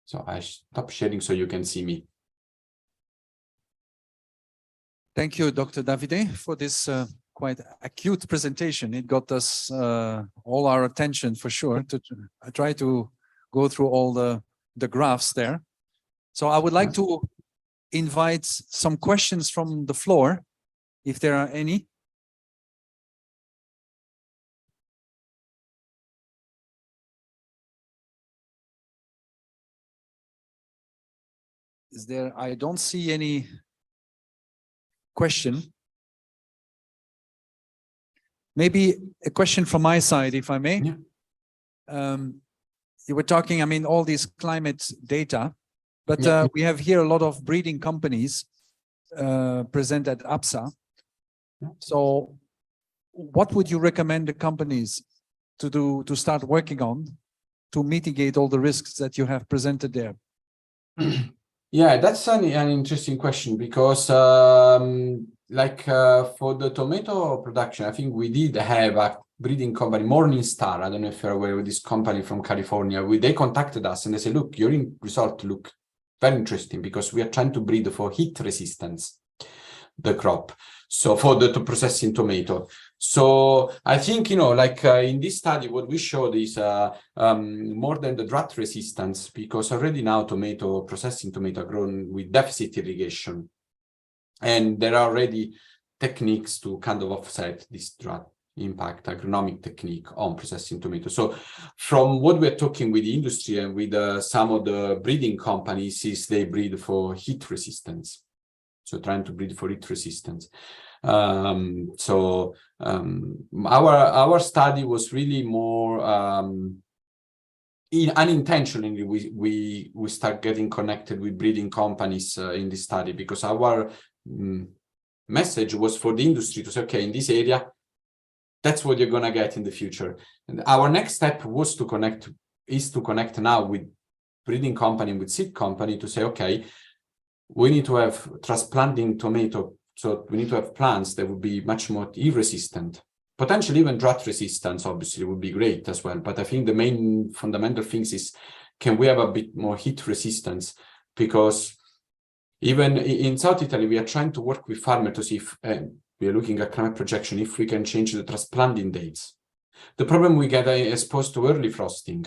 So I stop sharing so you can see me. Thank you, Dr. Davide, for this quite acute presentation. It got us all our attention for sure. I try to go through all the graphs there. So I would like to invite some questions from the floor, if there are any. Is there? I don't see any question. Maybe a question from my side, if I may. Yeah. You were talking, I mean, all these climate data, but we have here a lot of breeding companies present at APSA. Yeah. So what would you recommend the companies to do, to start working on to mitigate all the risks that you have presented there? Yeah, that's an interesting question, because like for the tomato production, I think we did have a breeding company, Morningstar. I don't know if you're aware of this company from California. They contacted us and they said, look, your result look very interesting, because we are trying to breed for heat resistance, the crop. So for the processing tomato. So I think, you know, like in this study, what we showed is more than the drought resistance, because already now processing tomato grown with deficit irrigation. And there are already techniques to kind of offset this drought impact, agronomic technique on processing tomato. So from what we're talking with the industry and with some of the breeding companies is they breed for heat resistance. So trying to breed for heat resistance. Our study was really more unintentionally we start getting connected with breeding companies in this study, because our message was for the industry to say, okay, in this area, that's what you're gonna get in the future. And our next step was to connect now with breeding company, with seed company, to say, okay, we need to have transplanting tomato. So we need to have plants that would be much more heat resistant. Potentially even drought resistance, obviously, would be great as well. But I think the main fundamental things is, can we have a bit more heat resistance? Because even in South Italy, we are trying to work with farmers to see if we are looking at climate projection, if we can change the transplanting dates. The problem we get exposed to early frosting.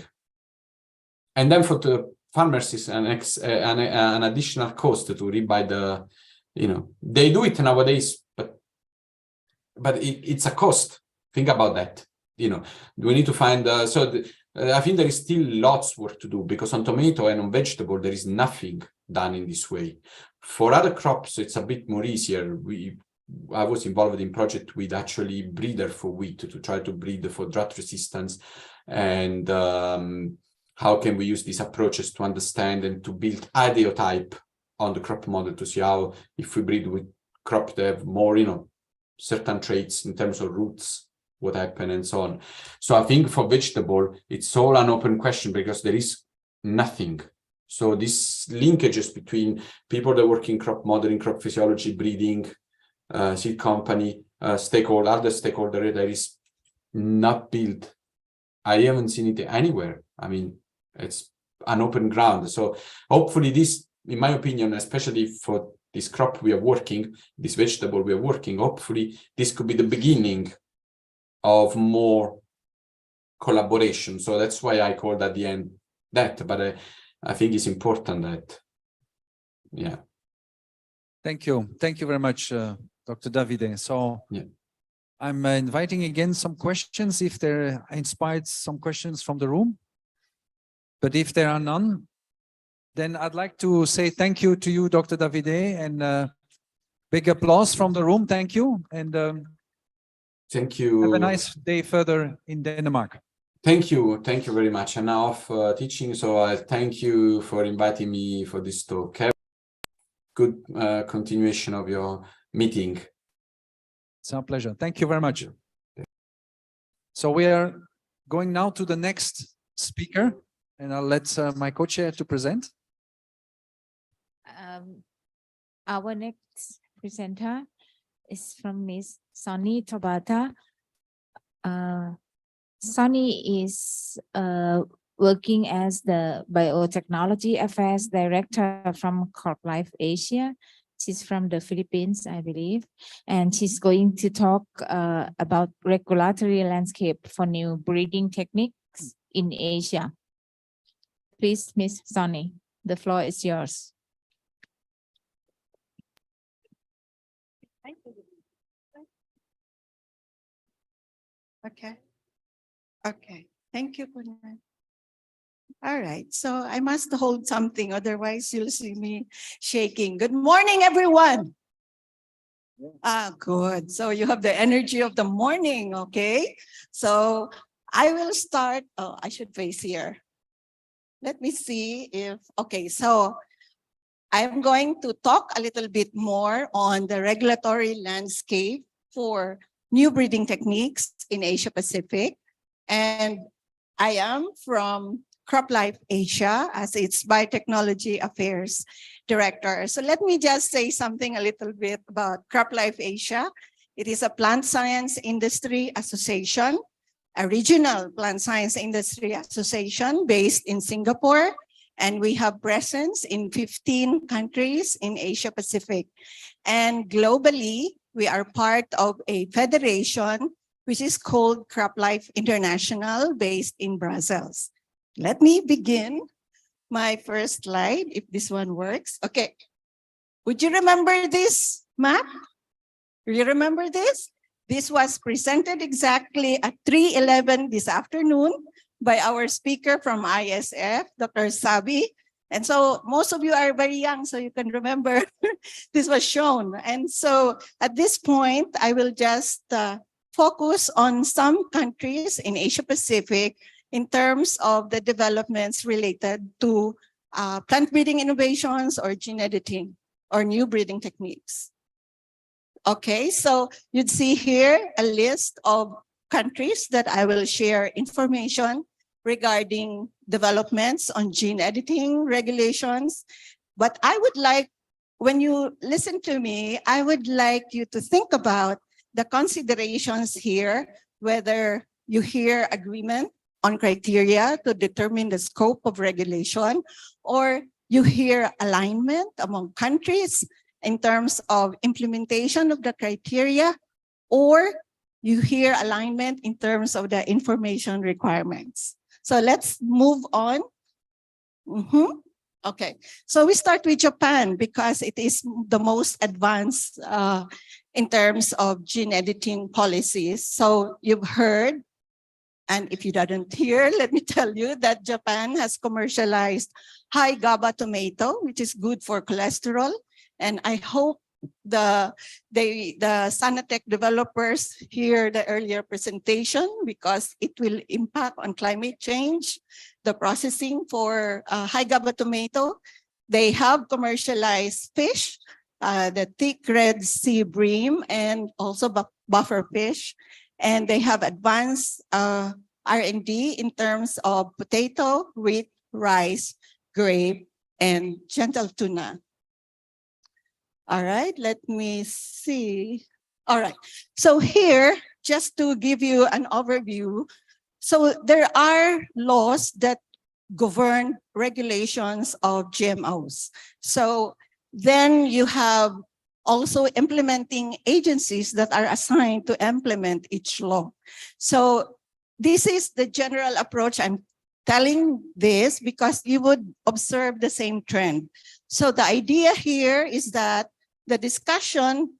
And then for the farmers is an additional cost to rebuy the, you know, they do it nowadays, but it's a cost. Think about that. You know, we need to find, I think there is still lots work to do, because on tomato and on vegetable, there is nothing done in this way. For other crops, it's a bit more easier. I was involved in project with actually breeder for wheat to try to breed for drought resistance. And how can we use these approaches to understand and to build ideotype on the crop model to see how, if we breed with crop that have more, you know, certain traits in terms of roots, what happen and so on. So I think for vegetable, it's all an open question, because there is nothing. So these linkages between people that work in crop modeling, crop physiology, breeding, seed company, other stakeholder, there is not built. I haven't seen it anywhere. I mean, it's an open ground. So hopefully this, in my opinion, especially for this crop we are working, this vegetable we are working, hopefully this could be the beginning of more collaboration. So that's why I called at the end that, but I think it's important that, yeah. Thank you. Thank you very much, Dr. Davide. So Yeah. I'm inviting again some questions if there inspired some questions from the room. But if there are none, then I'd like to say thank you to you, Dr. Davide, and big applause from the room. Thank you. And Thank you. have a nice day further in Denmark. Thank you very much. I'm now off teaching, so I thank you for inviting me for this talk. Have a good continuation of your meeting. It's our pleasure. Thank you very much. So we are going now to the next speaker, and I'll let my co-chair to present. Our next presenter is from Ms. Sonny Tabata. Sonny is working as the Biotechnology Affairs Director from CropLife Asia. She's from the Philippines, I believe, and she's going to talk about regulatory landscape for new breeding techniques in Asia. Please, Ms. Sonny, the floor is yours. Thank you. Okay. Okay. Thank you, Punan. All right. So I must hold something, otherwise you'll see me shaking. Good morning, everyone. Good. So you have the energy of the morning, okay? So I will start. Oh, I should face here. Let me see if, okay, so I'm going to talk a little bit more on the regulatory landscape for new breeding techniques in Asia Pacific. And I am from CropLife Asia as its Biotechnology Affairs Director. So let me just say something a little bit about CropLife Asia. It is a plant science industry association, a regional plant science industry association based in Singapore. And we have presence in 15 countries in Asia Pacific. And globally, we are part of a federation which is called CropLife International based in Brussels. Let me begin my first slide, if this one works. Okay. Would you remember this map? Do you remember this? This was presented exactly at 3:11 this afternoon by our speaker from ISF, Dr. Sabi. And so most of you are very young, so you can remember this was shown. And so at this point, I will just focus on some countries in Asia Pacific in terms of the developments related to plant breeding innovations or gene editing or new breeding techniques. Okay, so you'd see here a list of countries that I will share information regarding developments on gene editing regulations. But I would like, when you listen to me, I would like you to think about the considerations here, whether you hear agreement on criteria to determine the scope of regulation, or you hear alignment among countries in terms of implementation of the criteria, or you hear alignment in terms of the information requirements. So let's move on. Okay, so we start with Japan because it is the most advanced in terms of gene editing policies. So you've heard, and if you didn't hear, let me tell you that Japan has commercialized high GABA tomato, which is good for cholesterol. And I hope the Sanatech developers hear the earlier presentation because it will impact on climate change, the processing for high GABA tomato. They have commercialized fish, the thick red sea bream, and also buffer fish. And they have advanced R&D in terms of potato, wheat, rice, grape, and gentle tuna. All right, let me see. All right, so here, just to give you an overview, so there are laws that govern regulations of GMOs. So then you have also implementing agencies that are assigned to implement each law. So this is the general approach. I'm telling this because you would observe the same trend. So the idea here is that the discussion,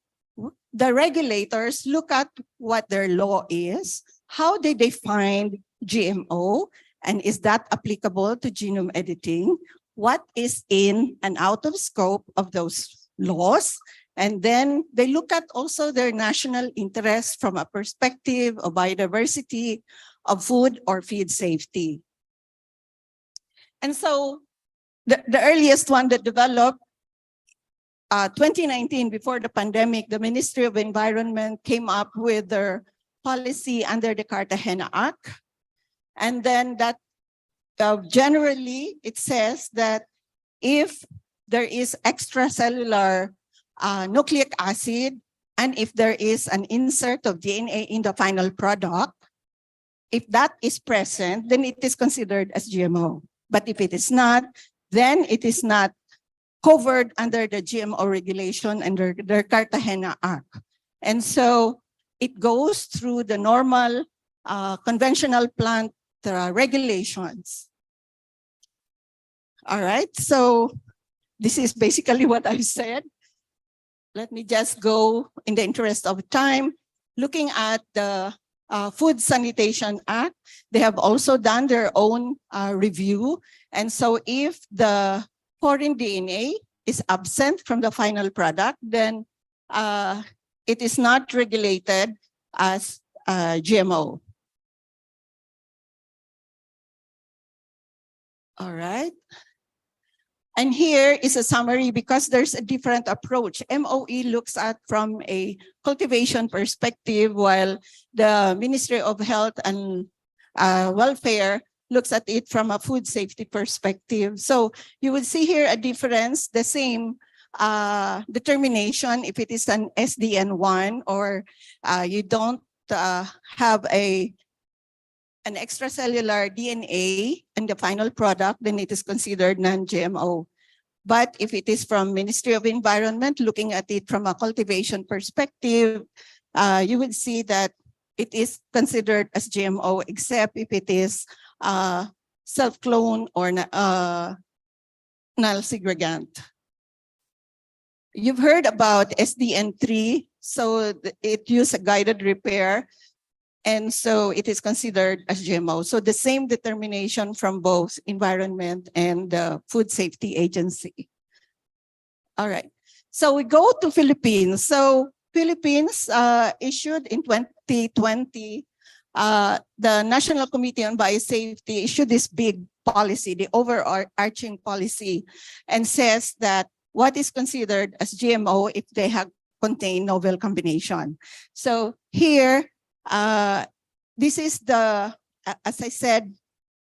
the regulators look at what their law is, how they define GMO, and is that applicable to genome editing? What is in and out of scope of those laws? And then they look at also their national interests from a perspective of biodiversity, of food or feed safety. And so the earliest one that developed 2019, before the pandemic, the Ministry of Environment came up with their policy under the Cartagena Act. And then that generally it says that if there is extracellular nucleic acid, and if there is an insert of DNA in the final product, if that is present, then it is considered as GMO. But if it is not, then it is not covered under the GMO regulation under the Cartagena Act. And so it goes through the normal conventional plant regulations. All right, so this is basically what I said. Let me just go in the interest of time. Looking at the Food Sanitation Act, they have also done their own review. And so if the foreign DNA is absent from the final product, then it is not regulated as GMO. All right. And here is a summary because there's a different approach. MOE looks at from a cultivation perspective, while the Ministry of Health and Welfare looks at it from a food safety perspective. So you will see here a difference, the same determination if it is an SDN1 or you don't have an extracellular DNA in the final product, then it is considered non-GMO. But if it is from Ministry of Environment, looking at it from a cultivation perspective, you would see that it is considered as GMO, except if it is self-clone or null segregant. You've heard about SDN3, so it uses a guided repair. And so it is considered as GMO. So the same determination from both environment and the Food Safety Agency. All right. So we go to Philippines. So Philippines issued in 2020, the National Committee on Biosafety issued this big policy, the overarching policy, and says that what is considered as GMO if they have contained novel combination. So here, this is the, as I said,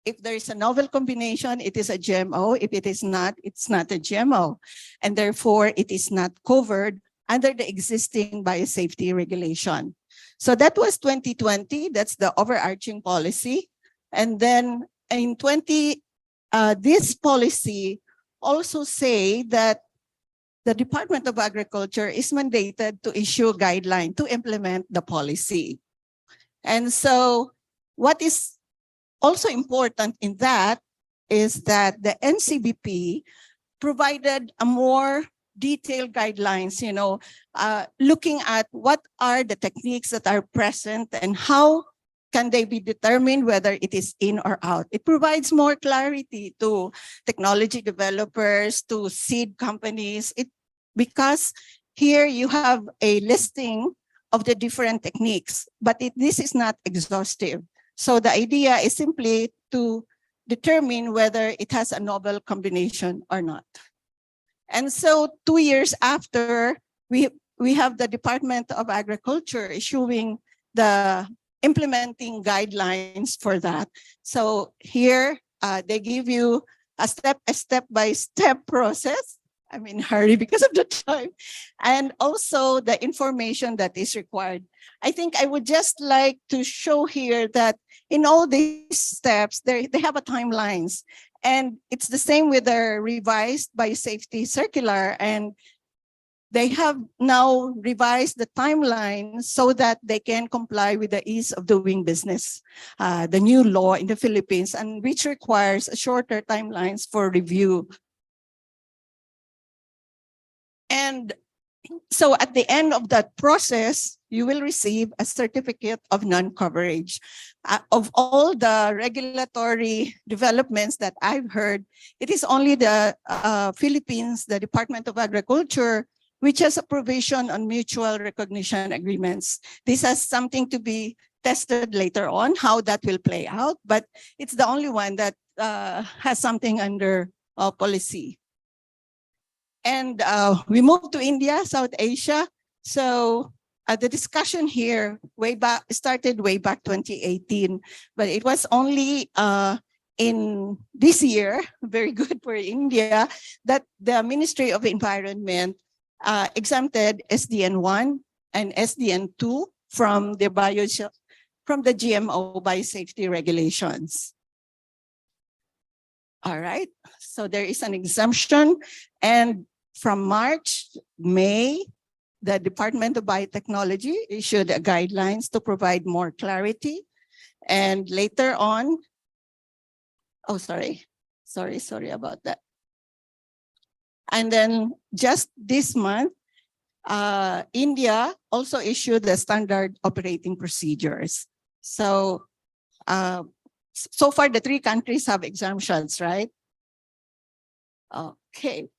if there is a novel combination, it is a GMO. If it is not, it's not a GMO. And therefore, it is not covered under the existing biosafety regulation. So that was 2020. That's the overarching policy. And then in this policy also say that the Department of Agriculture is mandated to issue a guideline to implement the policy. And so what is also important in that is that the NCBP provided a more detailed guidelines, looking at what are the techniques that are present and how can they be determined whether it is in or out. It provides more clarity to technology developers, to seed companies, because here you have a listing of the different techniques, but this is not exhaustive. So the idea is simply to determine whether it has a novel combination or not. And so 2 years after, we have the Department of Agriculture issuing the implementing guidelines for that. So here they give you a step-by-step process. I'm in a hurry because of the time, and also the information that is required. I think I would just like to show here that in all these steps, they have a timelines, and it's the same with the revised biosafety circular, and they have now revised the timeline so that they can comply with the ease of doing business, the new law in the Philippines, and which requires shorter timelines for review. And so at the end of that process, you will receive a certificate of non-coverage. Of all the regulatory developments that I've heard, it is only the Philippines, the Department of Agriculture, which has a provision on mutual recognition agreements. This has something to be tested later on, how that will play out, but it's the only one that has something under policy. And we moved to India, South Asia. So the discussion here started way back 2018, but it was only in this year, very good for India, that the Ministry of Environment exempted SDN1 and SDN2 from the GMO biosafety regulations. All right, so there is an exemption, and from May, the Department of Biotechnology issued guidelines to provide more clarity. And later on, oh, sorry about that. And then just this month, India also issued the standard operating procedures. So, so far the 3 countries have exemptions, right? Okay.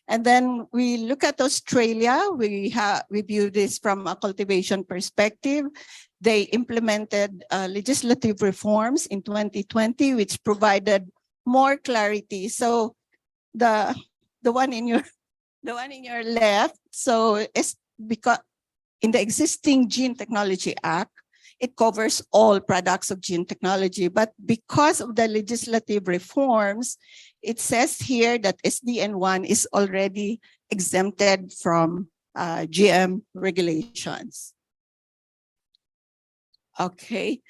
And then we look at Australia. We view this from a cultivation perspective. They implemented legislative reforms in 2020, which provided more clarity. So the one in your left, so it's because in the existing Gene Technology Act, it covers all products of gene technology, but because of the legislative reforms, it says here that SDN1 is already exempted from GM regulations. Okay,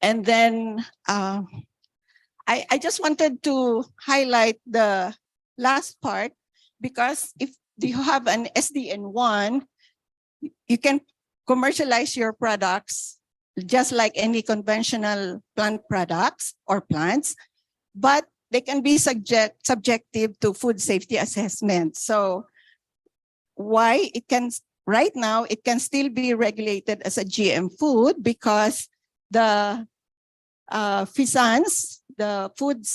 and then I just wanted to highlight the last part, because if you have an SDN1, you can commercialize your products just like any conventional plant products or plants, but they can be subjective to food safety assessment. So why it can, right now, it can still be regulated as a GM food because the FSANs, the Food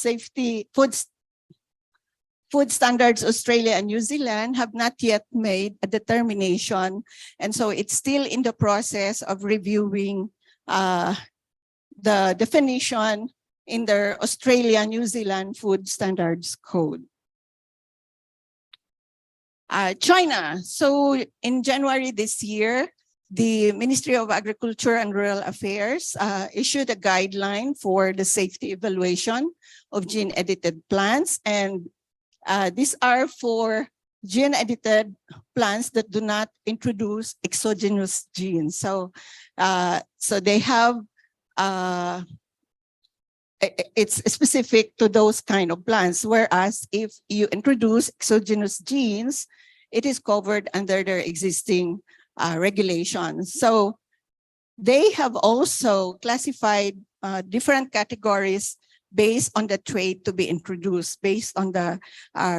Standards Australia and New Zealand, have not yet made a determination. And so it's still in the process of reviewing the definition in their Australia, New Zealand Food Standards Code. China. So in January this year, the Ministry of Agriculture and Rural Affairs issued a guideline for the safety evaluation of gene-edited plants. And these are for gene-edited plants that do not introduce exogenous genes. So, so they have, it's specific to those kind of plants, whereas if you introduce exogenous genes, it is covered under their existing regulations. So they have also classified different categories based on the trait to be introduced, based on the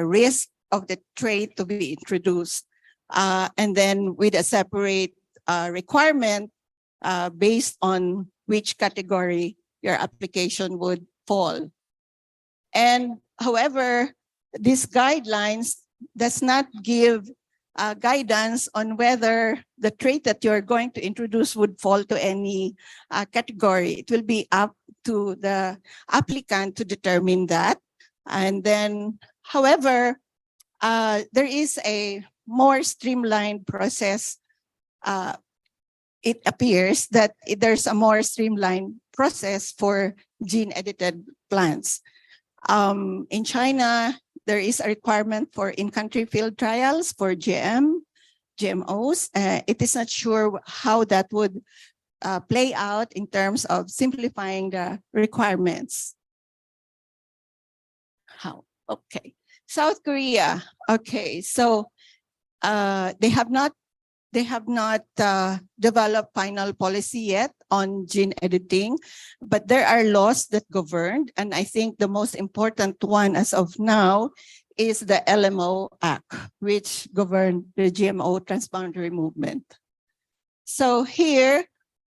risk of the trait to be introduced, and then with a separate requirement based on which category your application would fall. And however, these guidelines does not give guidance on whether the trait that you're going to introduce would fall to any category. It will be up to the applicant to determine that. And then, however, there is a more streamlined process. It appears that there's a more streamlined process for gene-edited plants. In China, there is a requirement for in-country field trials for GMOs. It is not sure how that would play out in terms of simplifying the requirements. How? Okay. South Korea. Okay, so they have not developed final policy yet on gene editing, but there are laws that govern, and I think the most important one as of now is the LMO Act, which governs the GMO transboundary movement. So here,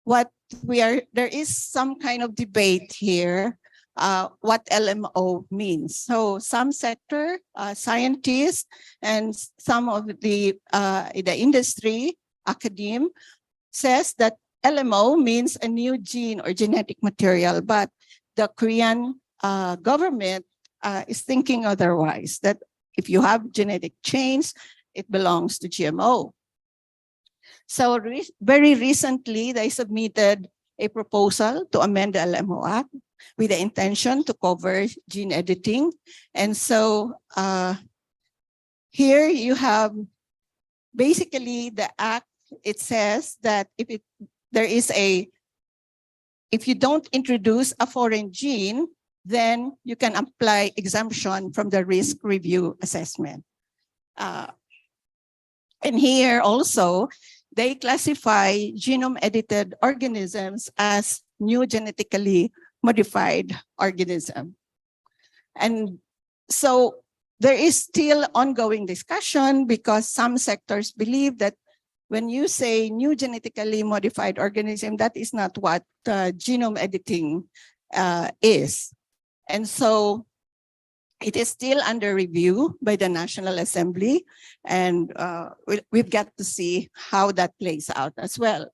there is some kind of debate here, what LMO means. So some sector scientists and some of the industry, academe, says that LMO means a new gene or genetic material, but the Korean government is thinking otherwise, that if you have genetic change, it belongs to GMO. So very recently, they submitted a proposal to amend the LMO Act with the intention to cover gene editing. And so here you have basically the act. It says that if you don't introduce a foreign gene, then you can apply exemption from the risk review assessment. And here also, they classify genome-edited organisms as new genetically modified organism. And so there is still ongoing discussion because some sectors believe that when you say new genetically modified organism, that is not what genome editing is. And so it is still under review by the National Assembly, and we've got to see how that plays out as well.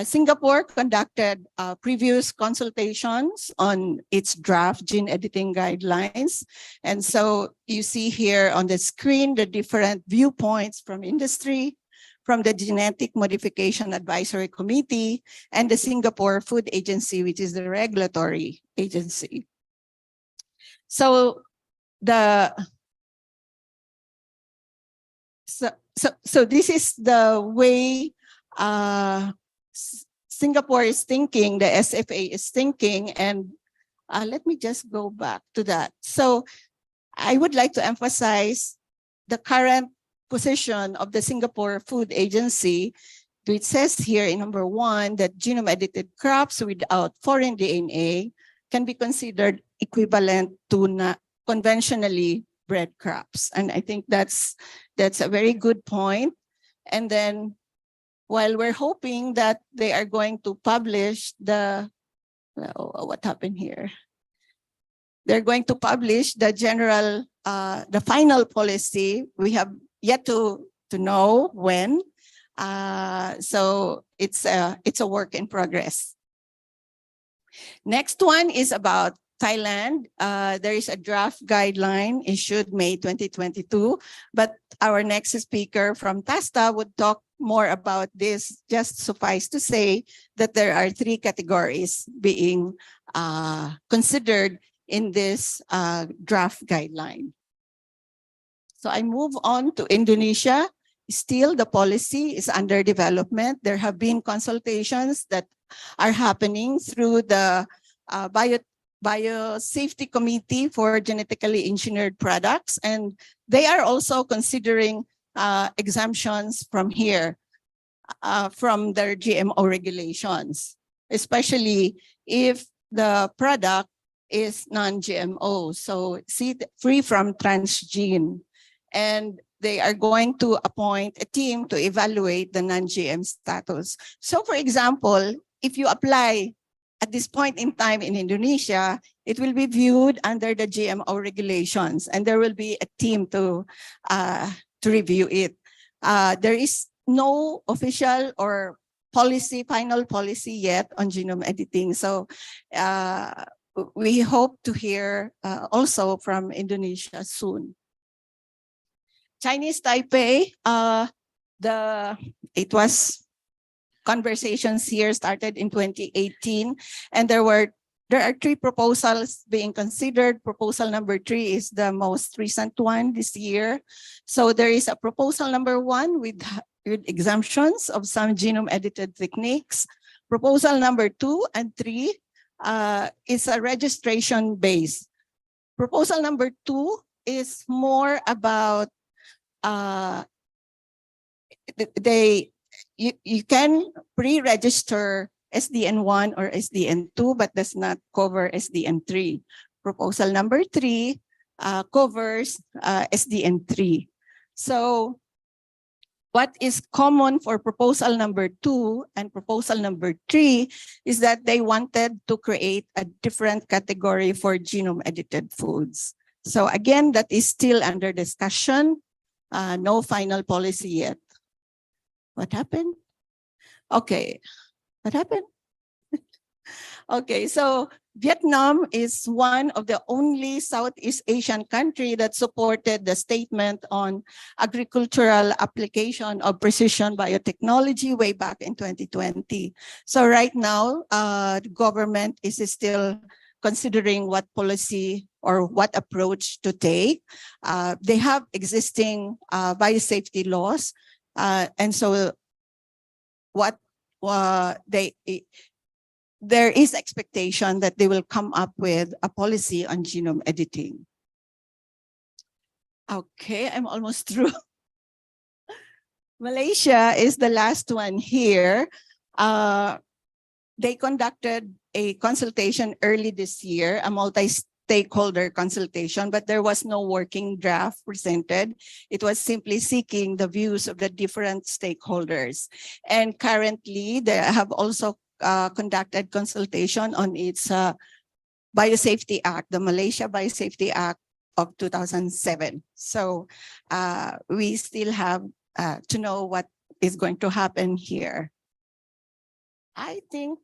Singapore conducted previous consultations on its draft gene editing guidelines. And so you see here on the screen the different viewpoints from industry, from the Genetic Modification Advisory Committee, and the Singapore Food Agency, which is the regulatory agency. So this is the way Singapore is thinking, the SFA is thinking, and let me just go back to that. So I would like to emphasize the current position of the Singapore Food Agency, which says here in number 1 that genome-edited crops without foreign DNA can be considered equivalent to conventionally bred crops. And I think that's a very good point. And then while we're hoping that they are going to publish what happened here? They're going to publish the general, the final policy. We have yet to know when. So it's a work in progress. Next one is about Thailand. There is a draft guideline issued May 2022, but our next speaker from TASTA would talk more about this. Just suffice to say that there are 3 categories being considered in this draft guideline. So I move on to Indonesia. Still, the policy is under development. There have been consultations that are happening through the Biosafety Committee for Genetically Engineered Products, and they are also considering exemptions from here, from their GMO regulations, especially if the product is non-GMO, so free from transgene. And they are going to appoint a team to evaluate the non-GM status. So for example, if you apply at this point in time in Indonesia, it will be viewed under the GMO regulations, and there will be a team to review it. There is no official or final policy yet on genome editing. So we hope to hear also from Indonesia soon. Chinese Taipei, conversations here started in 2018, and there are 3 proposals being considered. Proposal number 3 is the most recent one this year. So there is a proposal number 1 with exemptions of some genome-edited techniques. Proposal number 2 and 3 is a registration base. Proposal number 2 is more about you can pre-register SDN1 or SDN2, but does not cover SDN3. Proposal number 3 covers SDN3. So what is common for proposal number 2 and proposal number 3 is that they wanted to create a different category for genome edited foods. So again, that is still under discussion. No final policy yet. What happened? Okay, what happened? Okay, so Vietnam is one of the only Southeast Asian country that supported the statement on agricultural application of precision biotechnology way back in 2020. So right now, the government is still considering what policy or what approach to take. They have existing biosafety laws, and so there is expectation that they will come up with a policy on genome editing. Okay, I'm almost through. Malaysia is the last one here. They conducted a consultation early this year, a multi-stakeholder consultation, but there was no working draft presented. It was simply seeking the views of the different stakeholders. And currently, they have also conducted consultation on its Biosafety Act, the Malaysia Biosafety Act of 2007. So we still have to know what is going to happen here. I think,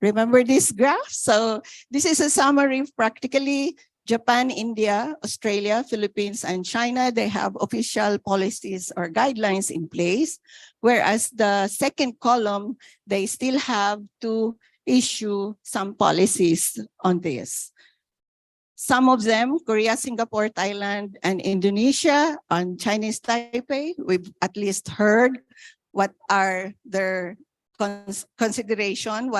remember this graph? So this is a summary of practically Japan, India, Australia, Philippines, and China. They have official policies or guidelines in place, whereas the second column, they still have to issue some policies on this. Some of them, Korea, Singapore, Thailand, and Indonesia, on Chinese Taipei, we've at least heard what are their consideration,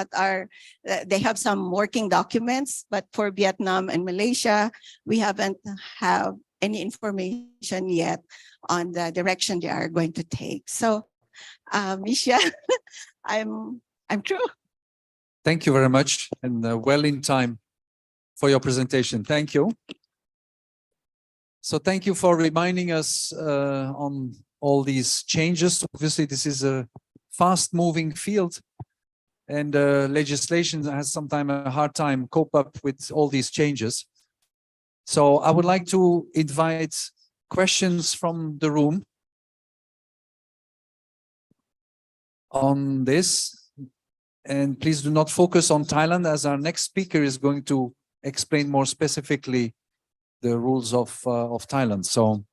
they have some working documents, but for Vietnam and Malaysia, we haven't have any information yet on the direction they are going to take. So, Misha, I'm through. Thank you very much, and well in time for your presentation. Thank you. So thank you for reminding us on all these changes. Obviously, this is a fast-moving field, and legislation has sometimes a hard time cope up with all these changes. So I would like to invite questions from the room on this. And please do not focus on Thailand, as our next speaker is going to explain more specifically the rules of Thailand. So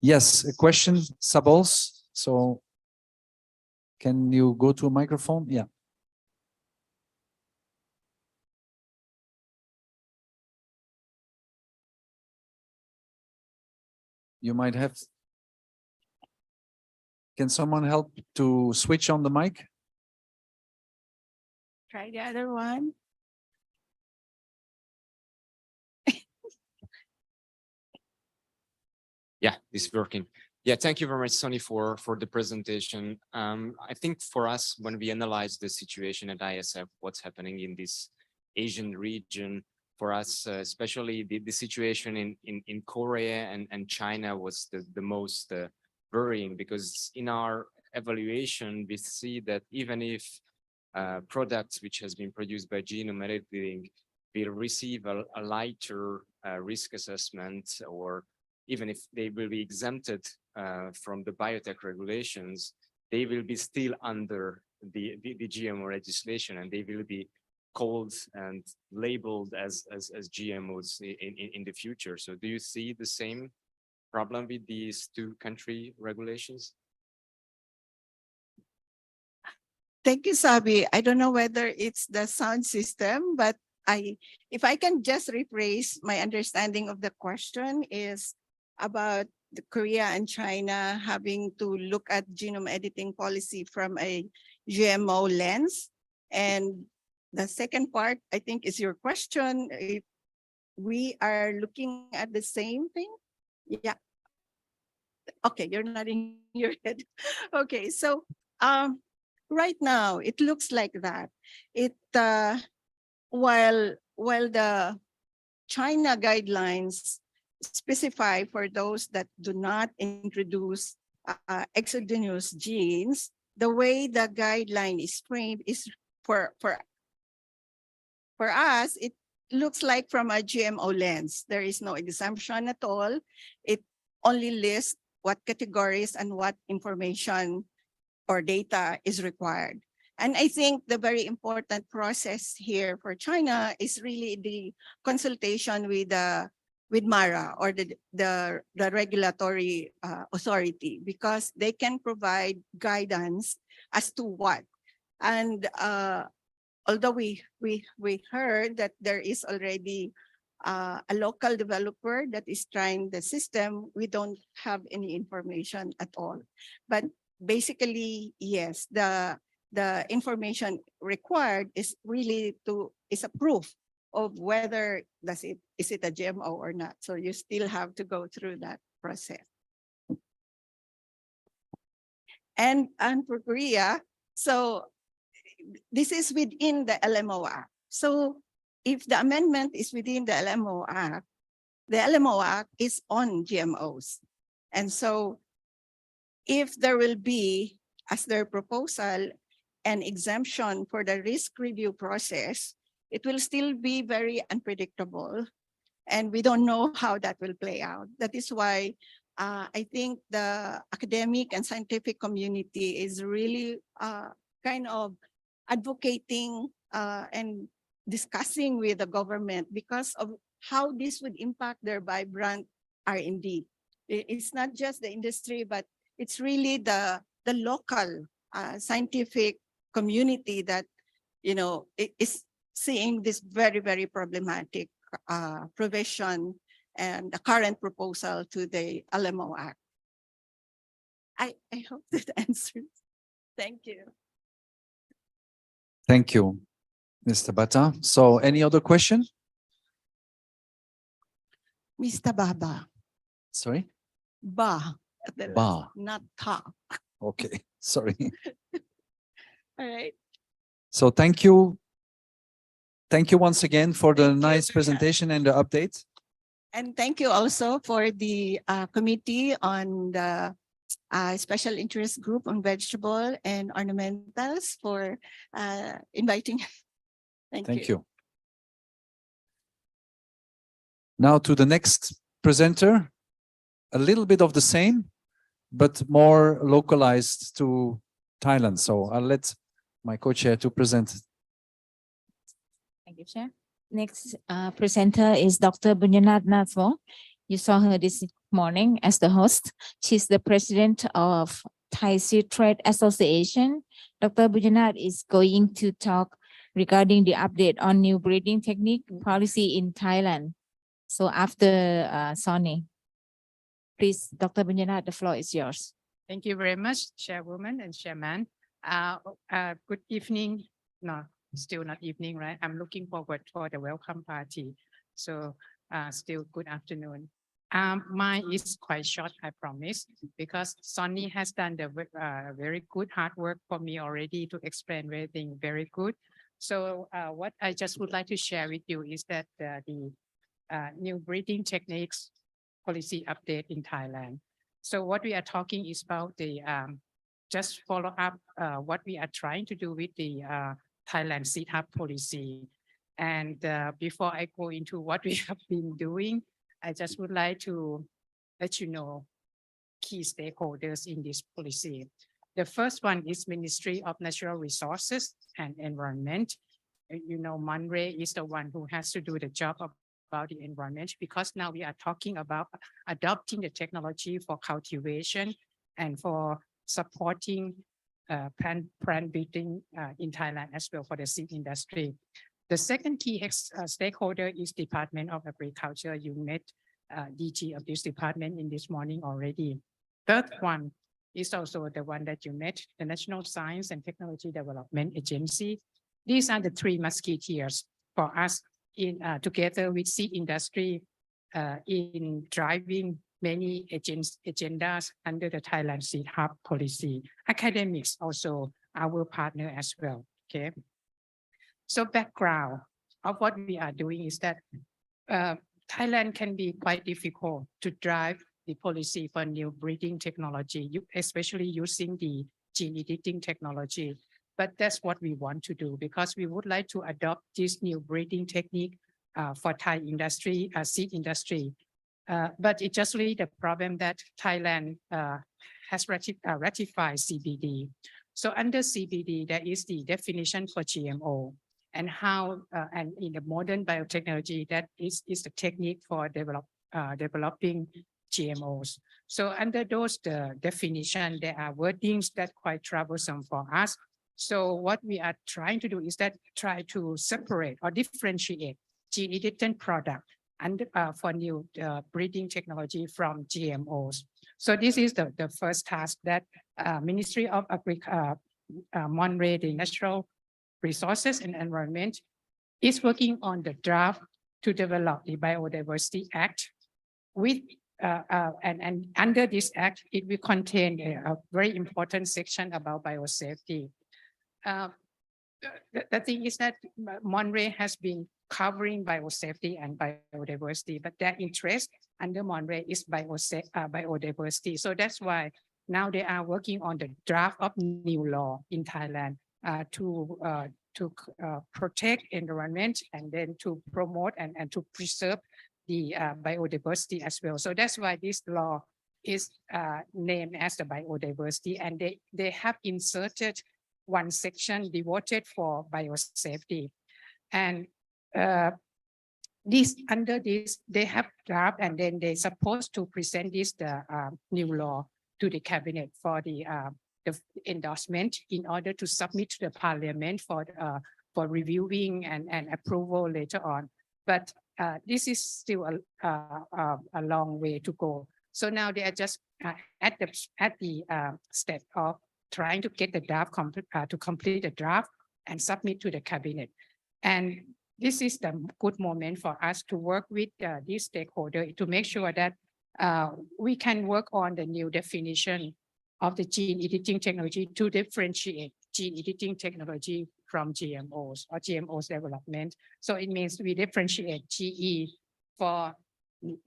yes, a question, Sabols. So can you go to a microphone? Yeah. You might have. Can someone help to switch on the mic? Try the other one. Yeah, this is working. Yeah, thank you very much, Sonny, for the presentation. I think for us, when we analyze the situation at ISF, what's happening in this Asian region, for us, especially the situation in Korea and China was the most worrying, because in our evaluation, we see that even if products which has been produced by genome editing will receive a lighter risk assessment, or even if they will be exempted from the biotech regulations, they will be still under the GMO legislation, and they will be called and labeled as GMOs in the future. So do you see the same problem with these two country regulations? Thank you, Sabi. I don't know whether it's the sound system, but if I can just rephrase, my understanding of the question is about the Korea and China having to look at genome editing policy from a GMO lens. And the second part, I think, is your question, if we are looking at the same thing. Yeah. Okay, you're nodding your head. Okay, so right now it looks like that. It while the China guidelines specify for those that do not introduce exogenous genes, the way the guideline is framed is for us, it looks like from a GMO lens. There is no exemption at all. It only lists what categories and what information or data is required. And I think the very important process here for China is really the consultation with MARA or the regulatory authority, because they can provide guidance as to what. And although we heard that there is already a local developer that is trying the system, we don't have any information at all. But basically, yes, the information required is really is a proof of whether is it a GMO or not. So you still have to go through that process. And for Korea, so this is within the LMO Act. So if the amendment is within the LMO Act is on GMOs. And so if there will be, as their proposal, an exemption for the risk review process, it will still be very unpredictable. And we don't know how that will play out. That is why I think the academic and scientific community is really kind of advocating and discussing with the government because of how this would impact their vibrant R&D. It's not just the industry, but it's really the local scientific community that, you know, is seeing this very, very problematic provision and the current proposal to the LMO Act. I hope that answers. Thank you. Thank you, Mr. Bata. So any other question? Mr. Baba. Sorry? Ba. Ba. Not ta. Okay, sorry. All right. So thank you. Thank you once again for the Thank you, nice Brian. presentation and the update. And thank you also for the committee on the special interest group on vegetable and ornamentals for inviting. Thank you. Now to the next presenter, a little bit of the same, but more localized to Thailand. So I'll let my co-chair to present. Thank you, Chair. Next presenter is Dr. Bunyanat Nathwong. You saw her this morning as the host. She's the president of Thai Seed Trade Association. Dr. Bunyanat is going to talk regarding the update on new breeding technique policy in Thailand. So after Sonny, please, Dr. Bunyanat, the floor is yours. Thank you very much, Chairwoman and Chairman. Good evening. No, still not evening, right? I'm looking forward for the welcome party. So still good afternoon. Mine is quite short, I promise, because Sonny has done the very good hard work for me already to explain everything very good. So what I just would like to share with you is that the new breeding techniques policy update in Thailand. So what we are talking is about the just follow up what we are trying to do with the Thailand Seed Hub policy. And before I go into what we have been doing, I just would like to let you know key stakeholders in this policy. The first one is Ministry of Natural Resources and Environment. You know, Manre is the one who has to do the job about the environment, because now we are talking about adopting the technology for cultivation and for supporting plant breeding in Thailand as well for the seed industry. The second key stakeholder is Department of Agriculture. You met DG of this department in this morning already. Third one is also the one that you met, the National Science and Technology Development Agency. These are the three musketeers for us in together with seed industry in driving many agendas under the Thailand Seed Hub policy. Academics also our partner as well. Okay. So background of what we are doing is that Thailand can be quite difficult to drive the policy for new breeding technology, especially using the gene editing technology. But that's what we want to do because we would like to adopt this new breeding technique for Thai industry, seed industry. But it's just really the problem that Thailand has ratified CBD. So under CBD, there is the definition for GMO and how, and in the modern biotechnology, that is the technique for developing GMOs. So under those definition, there are wordings that quite troublesome for us. So what we are trying to do is that try to separate or differentiate gene edited product and for new breeding technology from GMOs. So this is the first task that Ministry of Agriculture, Monterey, the Natural Resources and Environment is working on the draft to develop the Biodiversity Act with and under this act, it will contain a very important section about biosafety. The thing is that Monterey has been covering biosafety and biodiversity, but their interest under Monterey is biodiversity. So that's why now they are working on the draft of new law in Thailand to protect environment and then to promote and to preserve the biodiversity as well. So that's why this law is named as the biodiversity, and they have inserted one section devoted for biosafety. And under this, they have draft and then they're supposed to present this new law to the cabinet for the endorsement in order to submit to the parliament for reviewing and approval later on. But this is still a long way to go. So now they are just at the step of trying to get the draft to complete the draft and submit to the cabinet. And this is the good moment for us to work with these stakeholders to make sure that we can work on the new definition of the gene editing technology to differentiate gene editing technology from GMOs or GMOs development. So it means we differentiate GE for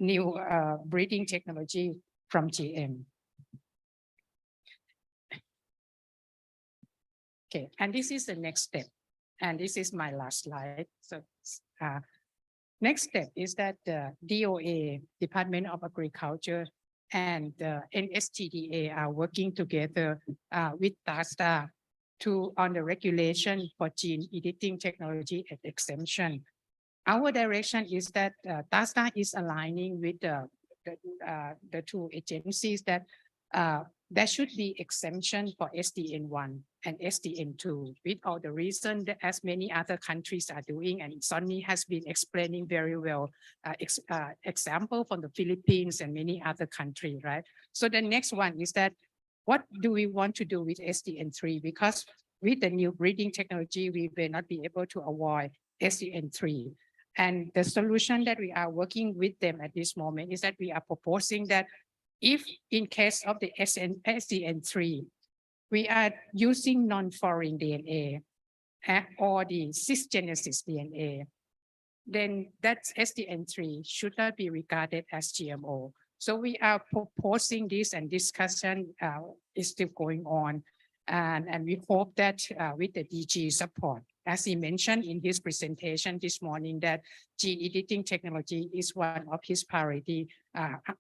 new breeding technology from GM. Okay, and this is the next step. And this is my last slide. So next step is that the DOA, Department of Agriculture, and NSTDA are working together with TASDA on the regulation for gene editing technology and exemption. Our direction is that TASDA is aligning with the two agencies that there should be exemption for SDN1 and SDN2 with all the reason that as many other countries are doing, and Sonny has been explaining very well example from the Philippines and many other countries, right? So the next one is that what do we want to do with SDN3? Because with the new breeding technology, we may not be able to avoid SDN3. And the solution that we are working with them at this moment is that we are proposing that if in case of the SDN3, we are using non-foreign DNA or the cisgenesis DNA, then that SDN3 should not be regarded as GMO. So we are proposing this, and discussion is still going on. And we hope that with the DG support, as he mentioned in his presentation this morning, that gene editing technology is one of his priority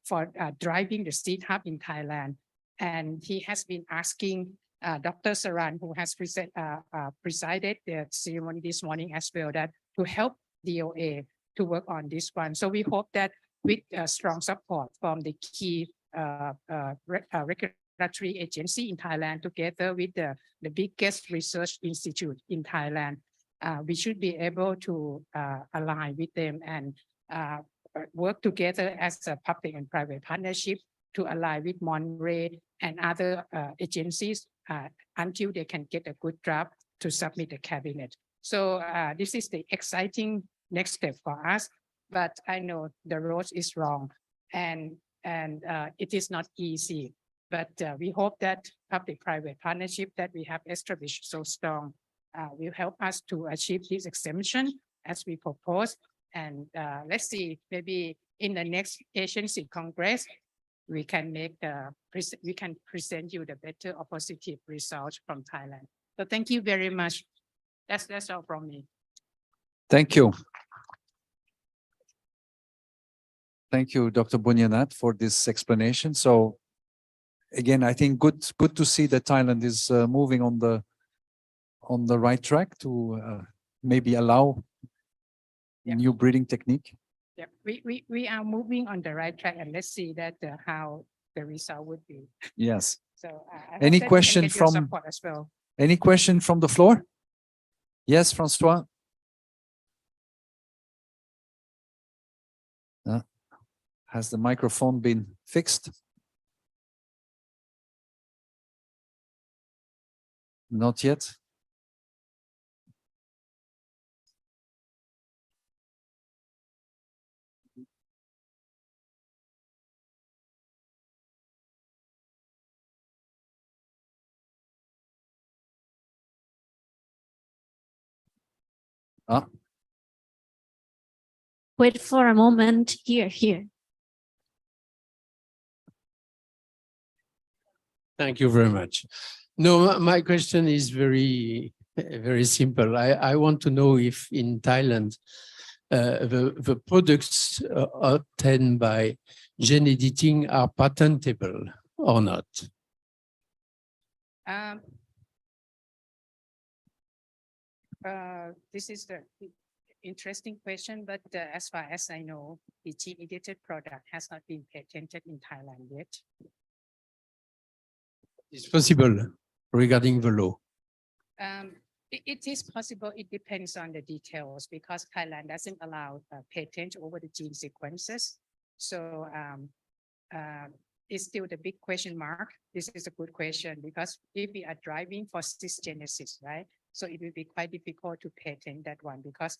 for driving the seed hub in Thailand. And he has been asking Dr. Saran, who has presided the ceremony this morning as well, that to help DOA to work on this one. So we hope that with strong support from the key regulatory agency in Thailand, together with the biggest research institute in Thailand, we should be able to align with them and work together as a public and private partnership to align with Monterey and other agencies until they can get a good draft to submit the cabinet. So this is the exciting next step for us, but I know the road is wrong. And and it is not easy. But we hope that public-private partnership that we have established so strong will help us to achieve this exemption as we propose. And let's see, maybe in the next ASC Congress, we can present you the better or positive results from Thailand. So thank you very much. That's all from me. Thank you. Thank you, Dr. Bunyanath, for this explanation. So again, I think good to see that Thailand is moving on the right track to maybe allow new breeding technique. Yeah, we are moving on the right track, and let's see that how the result would be. Yes. So I hope Any that we can question get your from- support as well. Any question from the floor? Yes, Francois? Has the microphone been fixed? Not yet. Wait for a moment. Here. Thank you very much. No, my question is very simple. I want to know if in Thailand, the products obtained by gene editing are patentable or not. This is the interesting question, but as far as I know, the gene edited product has not been patented in Thailand yet. It's possible regarding the law. It is possible. It depends on the details because Thailand doesn't allow patent over the gene sequences. So it's still the big question mark. This is a good question because if we are driving for cisgenesis, right? So it will be quite difficult to patent that one because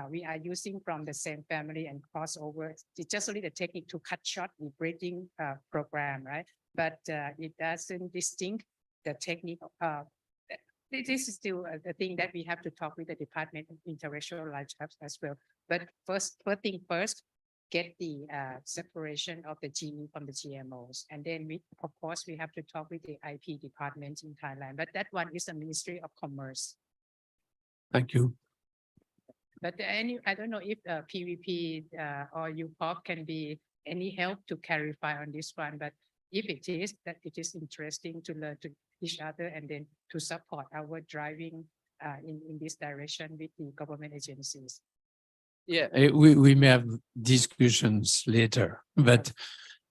we are using from the same family and crossover. It's just only the technique to cut short the breeding program, right? But it doesn't distinct the technique. This is still the thing that we have to talk with the Department of Intellectual Rights as well. But first thing first, get the separation of the gene from the GMOs. And then of course, we have to talk with the IP department in Thailand. But that one is the Ministry of Commerce. Thank you. But I don't know if PVP or UPOP can be any help to clarify on this one. But if it is, that it is interesting to learn to each other and then to support our driving in this direction with the government agencies. Yeah, we may have discussions later, but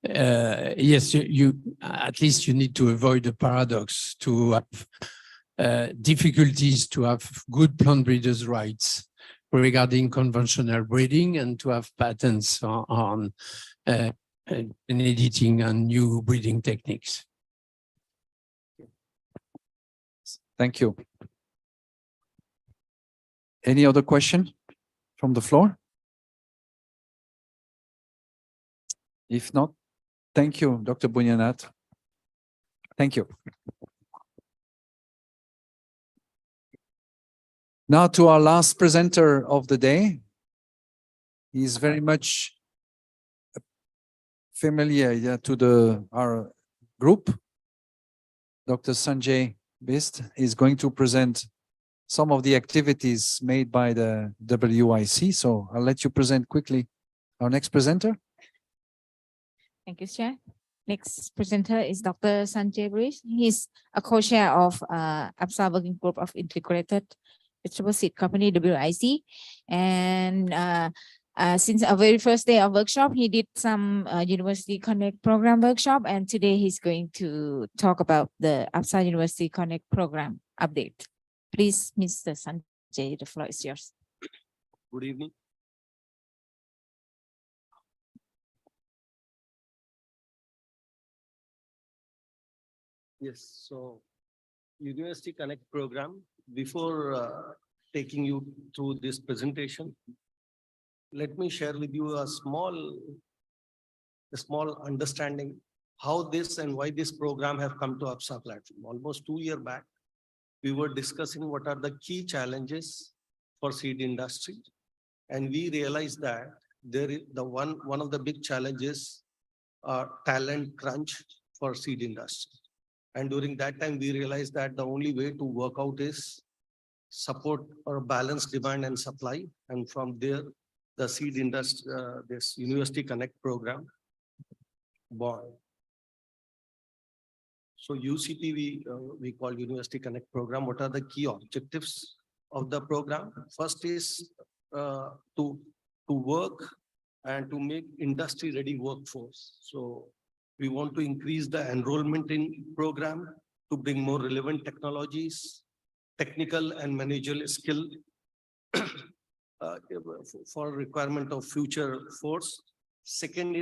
yes, you at least you need to avoid the paradox to have difficulties to have good plant breeders' rights regarding conventional breeding and to have patents on editing and new breeding techniques. Thank you. Any other question from the floor? If not, thank you, Dr. Bunyanath. Thank you. Now to our last presenter of the day. He's very much familiar to our group. Dr. Sanjay Bist is going to present some of the activities made by the WIC. So I'll let you present quickly our next presenter. Thank you, Chair. Next presenter is Dr. Sanjay Bist. He's a co-chair of APSA Working Group of Integrated Vegetable Seed Company, WIC. And since our very first day of workshop, he did some University Connect program workshop. And today he's going to talk about the APSA University Connect program update. Please, Mr. Sanjay, the floor is yours. Good evening. Yes, so University Connect program, before taking you through this presentation, let me share with you a a small understanding how this and why this program have come to APSA platform. Almost 2 years back, we were discussing what are the key challenges for seed industry. And we realized that there is one of the big challenges are talent crunch for seed industry. And during that time, we realized that the only way to work out is support or balance demand and supply. And from there, the seed industry, this University Connect program born. So UCP, we call University Connect program. What are the key objectives of the program? First is to work and to make industry ready workforce. So we want to increase the enrollment in program to bring more relevant technologies, technical and managerial skill for requirement of future force. Second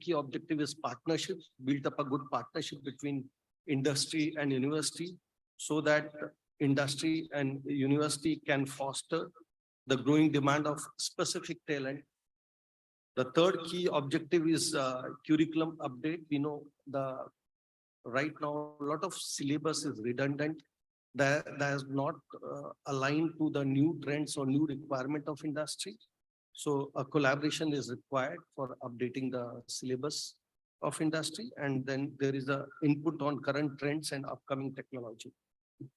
key objective is partnership, build up a good partnership between industry and university so that industry and university can foster the growing demand of specific talent. The third key objective is curriculum update. We know right now a lot of syllabus is redundant that is not aligned to the new trends or new requirement of industry. So a collaboration is required for updating the syllabus of industry. And then there is a input on current trends and upcoming technology.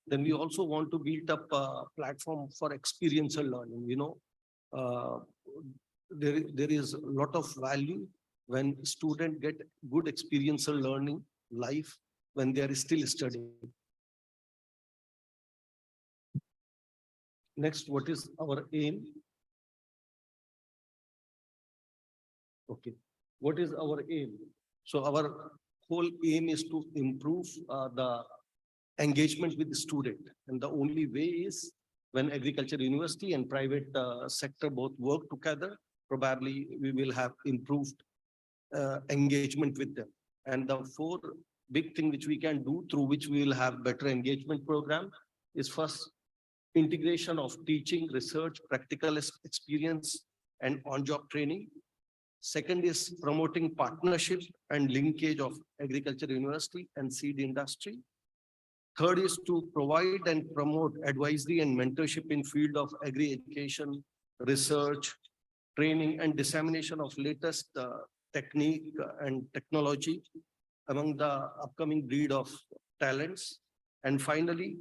Then we also want to build up a platform for experiential learning. You know, there is a lot of value when students get good experiential learning life when they are still studying. Next, what is our aim? Okay, what is our aim? So our whole aim is to improve the engagement with the student. And the only way is when agriculture university and private sector both work together, probably we will have improved engagement with them. And the four big thing which we can do through which we will have better engagement program is first integration of teaching, research, practical experience, and on-job training. Second is promoting partnership and linkage of agriculture university and seed industry. Third is to provide and promote advisory and mentorship in field of agri-education, research, training, and dissemination of latest technique and technology among the upcoming breed of talents. And finally,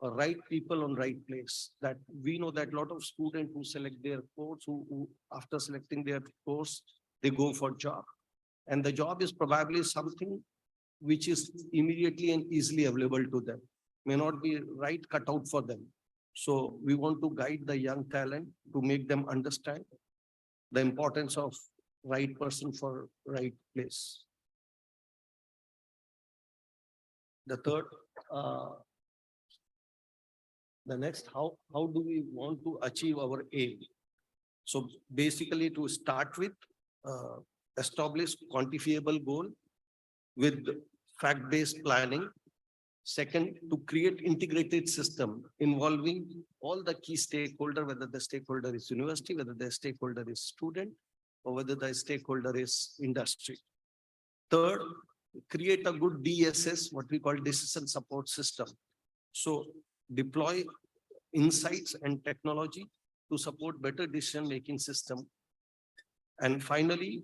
right people on right place. That we know that a lot of students who select their course, who after selecting their course, they go for job. And the job is probably something which is immediately and easily available to them, may not be right cut out for them. So we want to guide the young talent to make them understand the importance of right person for right place. The third, the next, how do we want to achieve our aim? So basically to start with, establish quantifiable goal with fact-based planning. Second, to create integrated system involving all the key stakeholder, whether the stakeholder is university, whether the stakeholder is student, or whether the stakeholder is industry. Third, create a good DSS, what we call decision support system. So deploy insights and technology to support better decision-making system. And finally,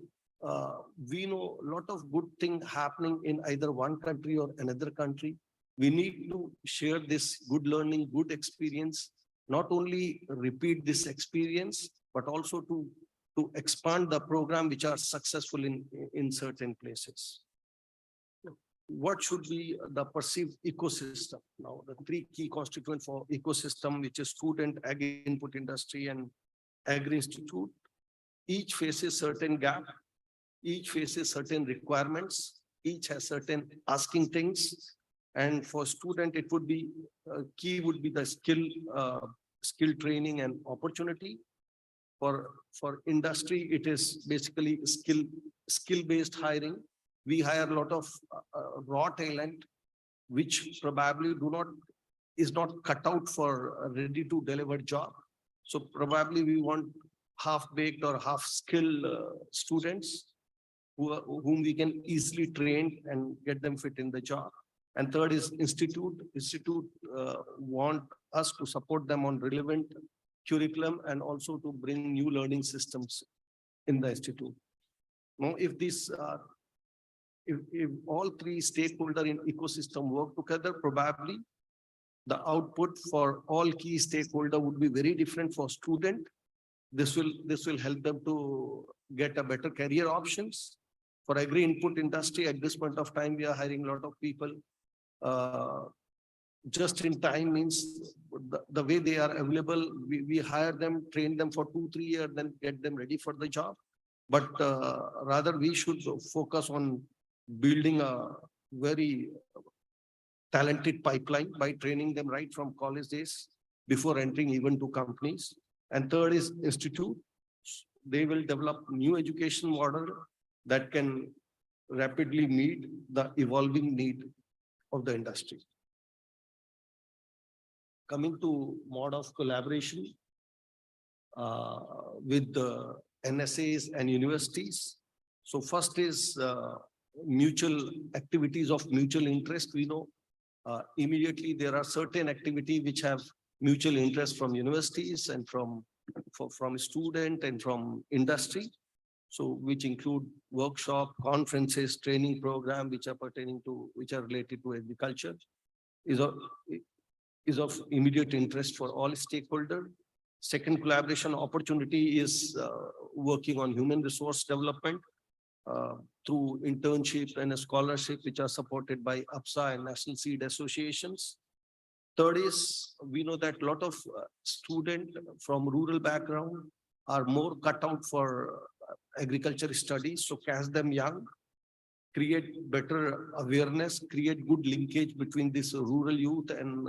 we know a lot of good things happening in either one country or another country. We need to share this good learning, good experience, not only repeat this experience, but also to expand the program which are successful in certain places. What should be the perceived ecosystem? Now, the three key constituents for ecosystem, which is student, agri input industry, and agri institute, each faces certain gap, each faces certain requirements, each has certain asking things. And for student, it would be key would be the skill training and opportunity. For industry, it is basically skill-based hiring. We hire a lot of raw talent, which probably is not cut out for a ready to deliver job. So probably we want half-baked or half-skilled students. whom we can easily train and get them fit in the job. And third is institute. Institute want us to support them on relevant curriculum and also to bring new learning systems in the institute. Now, if this, if all three stakeholder in ecosystem work together, probably the output for all key stakeholder would be very different for student. This will help them to get a better career options. For agri input industry, at this point of time, we are hiring a lot of people. Just in time means the way they are available, we hire them, train them for 2-3 years, then get them ready for the job. But rather we should focus on building a very talented pipeline by training them right from college days before entering even to companies. And third is institute. They will develop new education model that can rapidly meet the evolving need of the industry. Coming to mode of collaboration with the NSAs and universities. So first is mutual activities of mutual interest. We know immediately there are certain activities which have mutual interest from universities and from student and from industry. So which include workshop, conferences, training program, which are related to agriculture, is of immediate interest for all stakeholders. Second collaboration opportunity is working on human resource development through internship and a scholarship, which are supported by APSA and National Seed Associations. Third is, we know that a lot of students from rural background are more cut out for agriculture studies. So catch them young, create better awareness, create good linkage between this rural youth and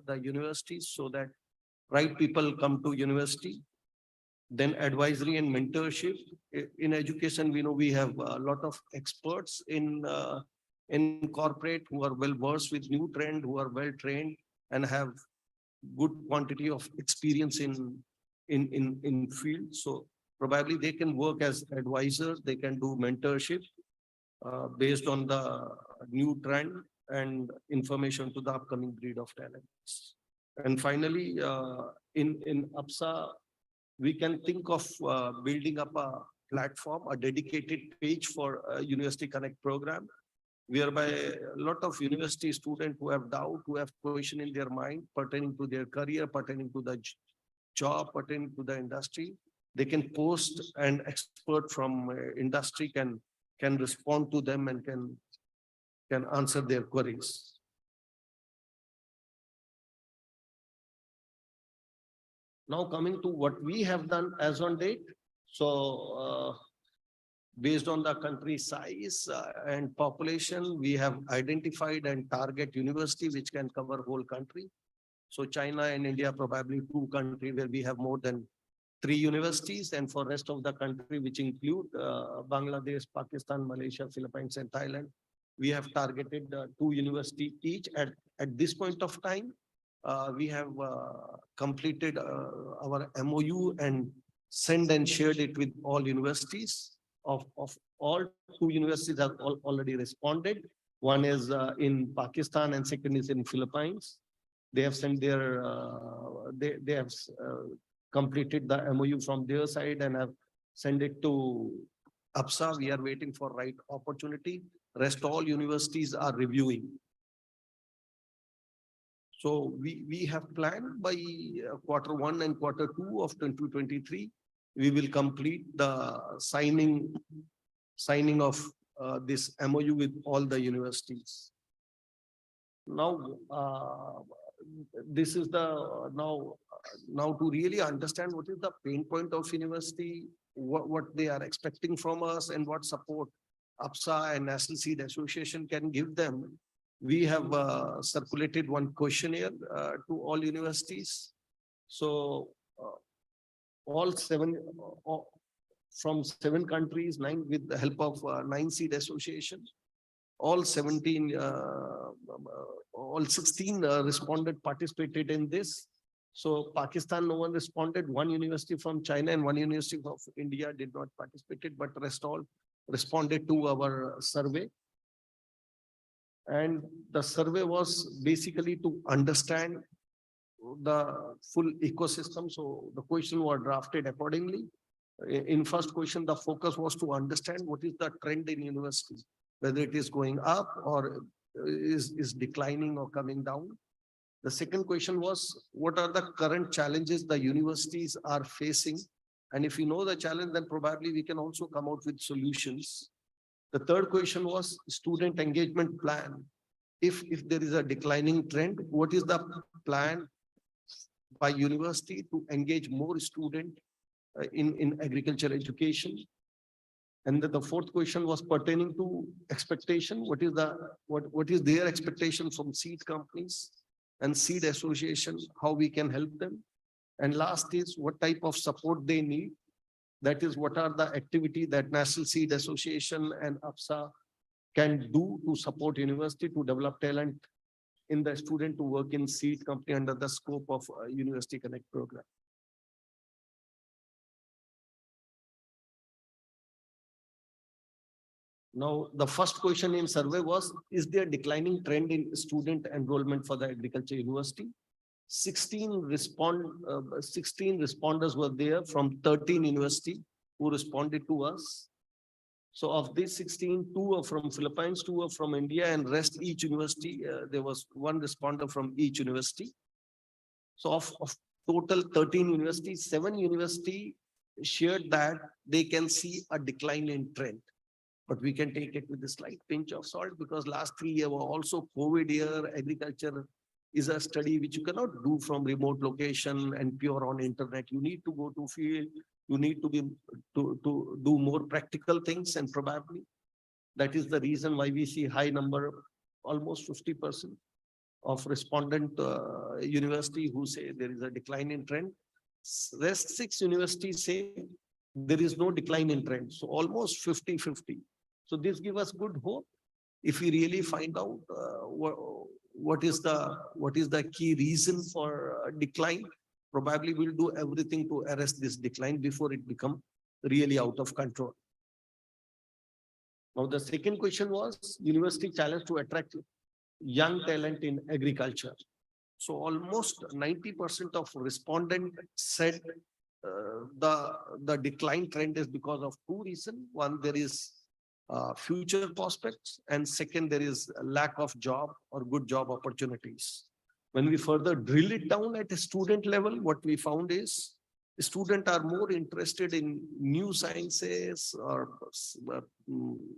the universities so that right people come to university. Then advisory and mentorship. In education, we know we have a lot of experts in corporate who are well versed with new trend, who are well trained and have good quantity of experience in field. So probably they can work as advisors, they can do mentorship based on the new trend and information to the upcoming breed of talents. And finally, in APSA, we can think of building up a platform, a dedicated page for a University Connect program, whereby a lot of university students who have doubt, who have question in their mind pertaining to their career, pertaining to the job, pertaining to the industry, they can post, and expert from industry can respond to them and can answer their queries. Now coming to what we have done as on date. So based on the country size and population, we have identified and target university which can cover whole country. So China and India, probably 2 countries where we have more than 3 universities, and for rest of the country, which include Bangladesh, Pakistan, Malaysia, Philippines, and Thailand, we have targeted 2 universities each. At this point of time, we have completed our MOU and sent and shared it with all universities. Of all, 2 universities have already responded. One is in Pakistan and second is in Philippines. They have sent their, they have completed the MOU from their side and have sent it to APSA. We are waiting for right opportunity. Rest all universities are reviewing. So we have planned by Q1 and Q2 of 2023, we will complete the signing of this MOU with all the universities. Now, this is the now to really understand what is the pain point of university, what they are expecting from us, and what support APSA and National Seed Association can give them. We have circulated one questionnaire to all universities. So all 7 from 7 countries, 9 with the help of 9 seed associations, all 17, all 16 responded, participated in this. So Pakistan, no one responded. 1 university from China and 1 university of India did not participate, but rest all responded to our survey. And the survey was basically to understand the full ecosystem. So the question were drafted accordingly. In first question, the focus was to understand what is the trend in universities, whether it is going up or is declining or coming down. The second question was, what are the current challenges the universities are facing? And if we know the challenge, then probably we can also come out with solutions. The third question was student engagement plan. If there is a declining trend, what is the plan by university to engage more students in agriculture education? And the fourth question was pertaining to expectation. What is their expectation from seed companies and seed association, how we can help them? And last is what type of support they need. That is, what are the activity that National Seed Association and APSA can do to support university to develop talent in the student to work in seed company under the scope of University Connect program. Now, the first question in survey was, is there a declining trend in student enrollment for the agriculture university? 16 responders were there from 13 universities who responded to us. So of these 16, 2 are from Philippines, 2 are from India, and rest each university, there was 1 responder from each university. So of total 13 universities, 7 universities shared that they can see a decline in trend. But we can take it with a slight pinch of salt, because last 3 years were also COVID year. Agriculture is a study which you cannot do from remote location and pure on internet. You need to go to field. You need to do more practical things, and probably that is the reason why we see high number, almost 50% of respondent university who say there is a decline in trend. Rest 6 universities say there is no decline in trend. So almost 50-50. So this gives us good hope. If we really find out what is the key reason for decline, probably we'll do everything to arrest this decline before it becomes really out of control. Now, the second question was university challenge to attract young talent in agriculture. So almost 90% of respondents said the decline trend is because of 2 reasons. One, there is future prospects, and second, there is a lack of job or good job opportunities. When we further drill it down at a student level, what we found is students are more interested in new sciences or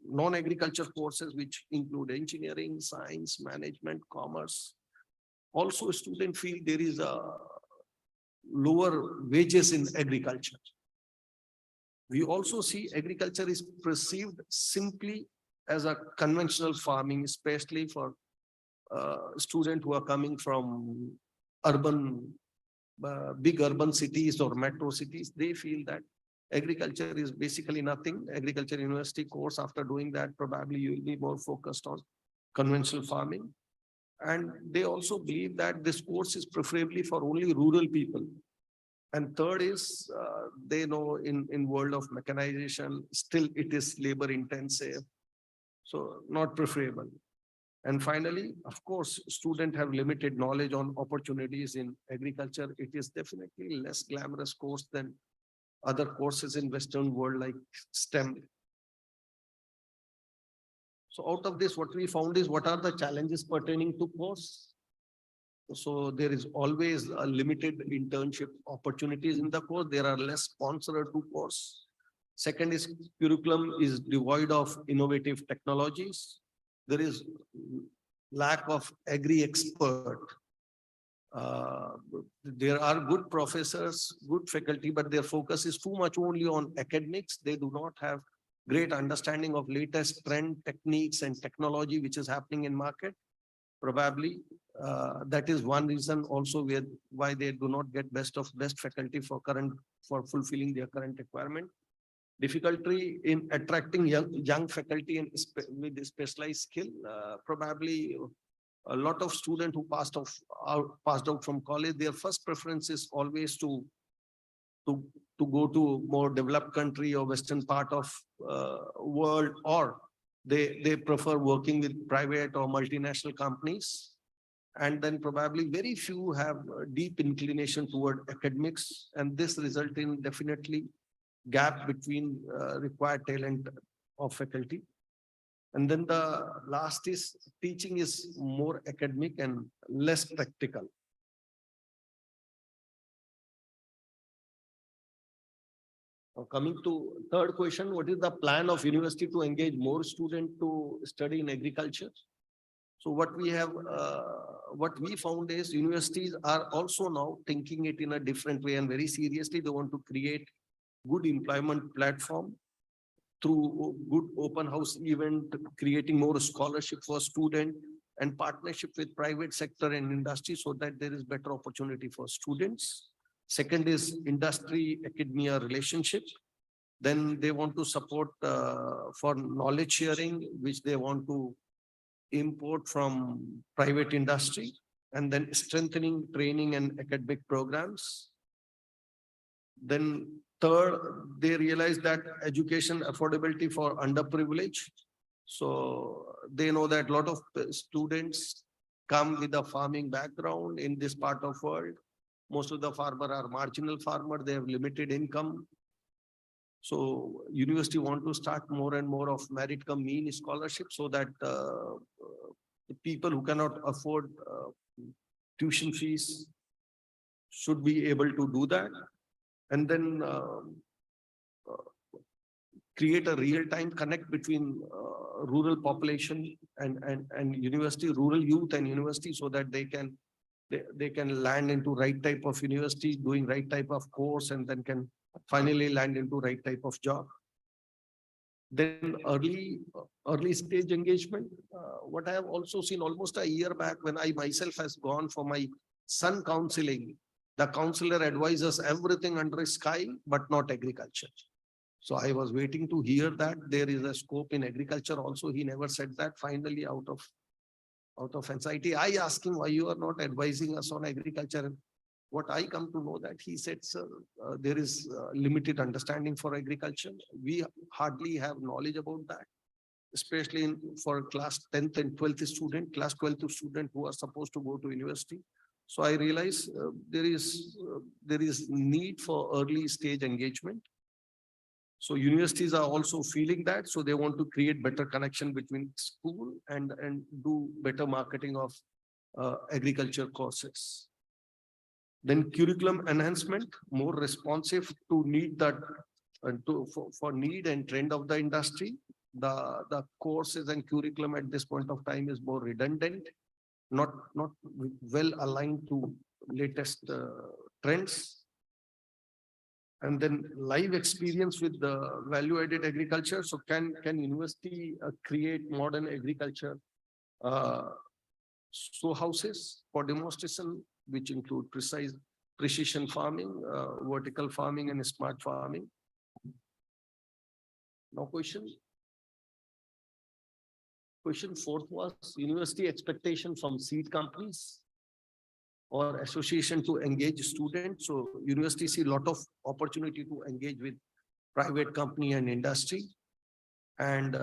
non-agriculture courses, which include engineering, science, management, commerce. Also, students feel there is a lower wages in agriculture. We also see agriculture is perceived simply as a conventional farming, especially for students who are coming from urban, big urban cities or metro cities. They feel that agriculture is basically nothing. Agriculture university course, after doing that, probably you will be more focused on conventional farming. And they also believe that this course is preferably for only rural people. And third is, they know in world of mechanization, still it is labor intensive, so not preferable. And finally, of course, students have limited knowledge on opportunities in agriculture. It is definitely less glamorous course than other courses in Western world like STEM. So out of this, what we found is, what are the challenges pertaining to course? So there is always a limited internship opportunities in the course. There are less sponsored to course. Second is, curriculum is devoid of innovative technologies. There is lack of agri-expert. There are good professors, good faculty, but their focus is too much only on academics. They do not have great understanding of latest trend, techniques, and technology which is happening in market. Probably that is one reason also why they do not get best faculty for fulfilling their current requirement. Difficulty in attracting young faculty with specialized skill. Probably a lot of students who passed out from college, their first preference is always to to go to more developed country or Western part of world, or they prefer working with private or multinational companies. And then probably very few have a deep inclination toward academics, and this result in definitely gap between required talent of faculty. And then the last is teaching is more academic and less practical. Now coming to third question, what is the plan of university to engage more students to study in agriculture? So what we found is universities are also now thinking it in a different way and very seriously. They want to create good employment platform through good open house event, creating more scholarship for student and partnership with private sector and industry so that there is better opportunity for students. Second is industry academia relationship. Then they want to support for knowledge sharing, which they want to import from private industry, and then strengthening training and academic programs. Then third, they realize that education affordability for underprivileged. So they know that a lot of students come with a farming background in this part of world. Most of the farmers are marginal farmer, they have limited income. So university want to start more and more of merit cum mean scholarship so that the people who cannot afford tuition fees should be able to do that. And then create a real-time connect between rural population and university, rural youth and university, so that they can land into right type of university, doing right type of course, and then can finally land into right type of job. Then early stage engagement. What I have also seen almost a year back when I myself has gone for my son counseling, the counselor advises everything under sky, but not agriculture. So I was waiting to hear that there is a scope in agriculture also. He never said that. Finally, out of anxiety, I asked him why you are not advising us on agriculture. What I come to know that he said, sir, there is limited understanding for agriculture. We hardly have knowledge about that, especially for class 10th and 12th student, class 12th student who are supposed to go to university. So I realize there is need for early stage engagement. So universities are also feeling that, so they want to create better connection between school and do better marketing of agriculture courses. Then curriculum enhancement, more responsive to need that for need and trend of the industry. The courses and curriculum at this point of time is more redundant, not well aligned to latest trends. And then live experience with the value-added agriculture. So can university create modern agriculture show houses for demonstration, which include precision farming, vertical farming, and smart farming? Now question 4th was university expectation from seed companies or association to engage students. So university see a lot of opportunity to engage with private company and industry. And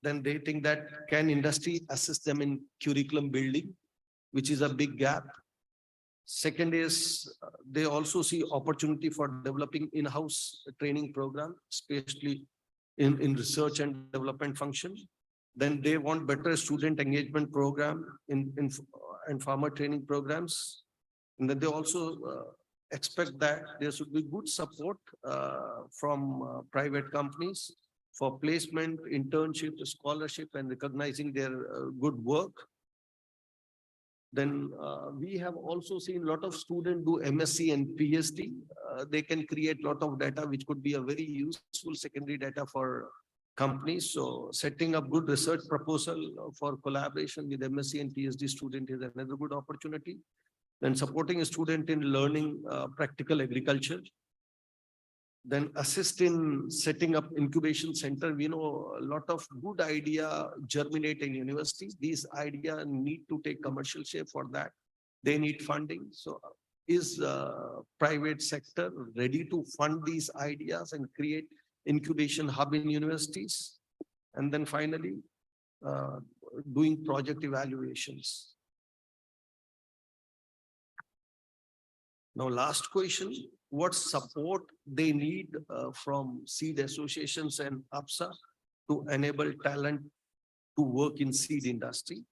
then they think that can industry assist them in curriculum building, which is a big gap. Second is they also see opportunity for developing in-house training program, especially in research and development function. Then they want better student engagement program and farmer training programs. And then they also expect that there should be good support from private companies for placement, internship, scholarship, and recognizing their good work. Then we have also seen a lot of students do MSc and PhD. They can create a lot of data, which could be a very useful secondary data for companies. So setting up good research proposal for collaboration with MSc and PhD student is another good opportunity. Then supporting a student in learning practical agriculture. Then assist in setting up incubation center. We know a lot of good idea germinate in universities. These ideas need to take commercial shape. For that they need funding. So is private sector ready to fund these ideas and create incubation hub in universities? And then finally, doing project evaluations. Now, last question, what support they need from seed associations and APSA to enable talent to work in seed industry?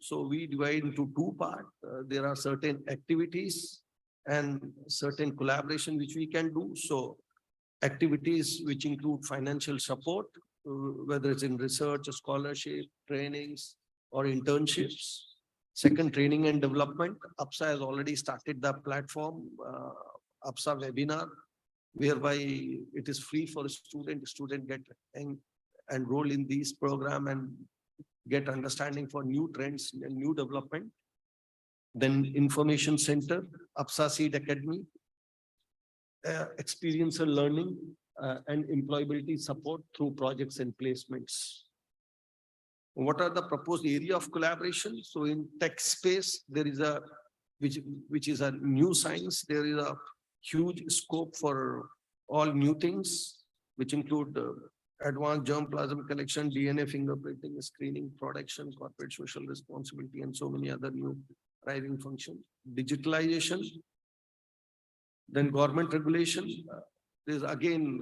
So we divide into two parts. There are certain activities and certain collaboration which we can do. So activities which include financial support, whether it's in research, scholarship, trainings, or internships. Second, training and development. APSA has already started the platform, APSA webinar, whereby it is free for a student. Student get enrolled in this program and get understanding for new trends and new development. Then information center, APSA Seed Academy, experiential learning and employability support through projects and placements. What are the proposed area of collaboration? So in tech space, there is a, which is a new science. There is a huge scope for all new things, which include advanced germplasm collection, DNA fingerprinting, screening, production, corporate social responsibility, and so many other new driving functions. Digitalization, then government regulation. There's again,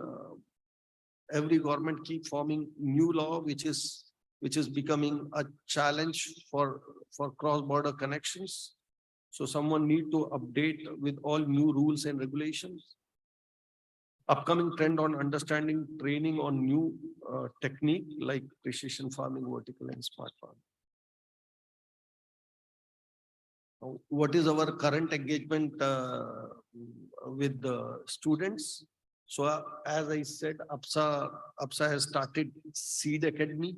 every government keep forming new law, which is becoming a challenge for cross-border connections. So someone need to update with all new rules and regulations. Upcoming trend on understanding, training on new technique like precision farming, vertical and smart farming. What is our current engagement with the students? So as I said, APSA has started Seed Academy.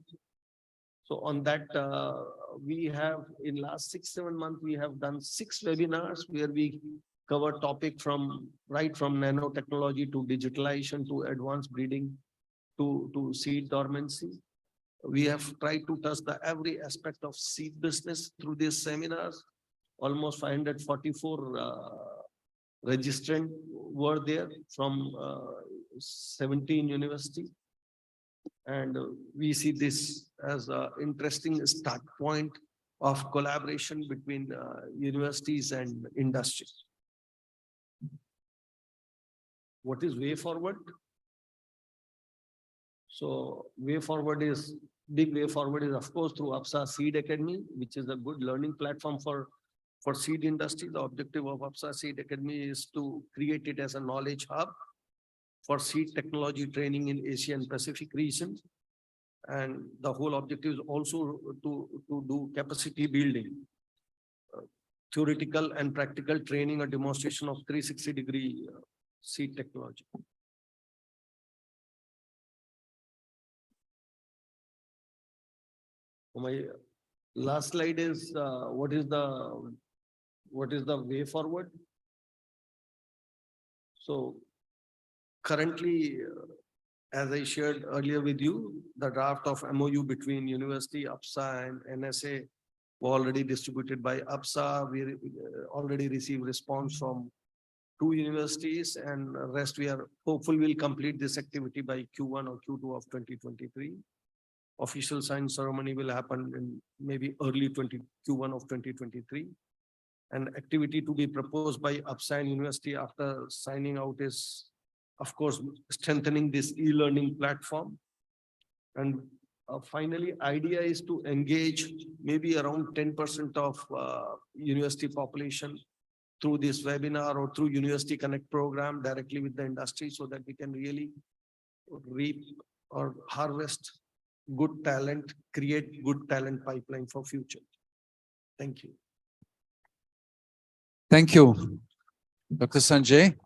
So on that, we have in last 6-7 months, we have done 6 webinars where we cover topic from right from nanotechnology to digitalization to advanced breeding to seed dormancy. We have tried to touch every aspect of seed business through these seminars. Almost 544 registrants were there from 17 universities. And we see this as an interesting start point of collaboration between universities and industry. What is way forward? So big way forward is of course through APSA Seed Academy, which is a good learning platform for seed industry. The objective of APSA Seed Academy is to create it as a knowledge hub for seed technology training in Asia and Pacific region. And the whole objective is also to do capacity building, theoretical and practical training, a demonstration of 360-degree seed technology. My last slide is what is the way forward? So currently, as I shared earlier with you, the draft of MOU between University, APSA and NSA were already distributed by APSA. We already received response from 2 universities, and rest we are hopeful we'll complete this activity by Q1 or Q2 of 2023. Official sign ceremony will happen in maybe early Q1 of 2023. And activity to be proposed by APSA and University after signing out is, of course, strengthening this e-learning platform. And finally, idea is to engage maybe around 10% of university population through this webinar or through University Connect program directly with the industry, so that we can really reap or harvest good talent, create good talent pipeline for future. Thank you. Thank you, Dr. Sanjay,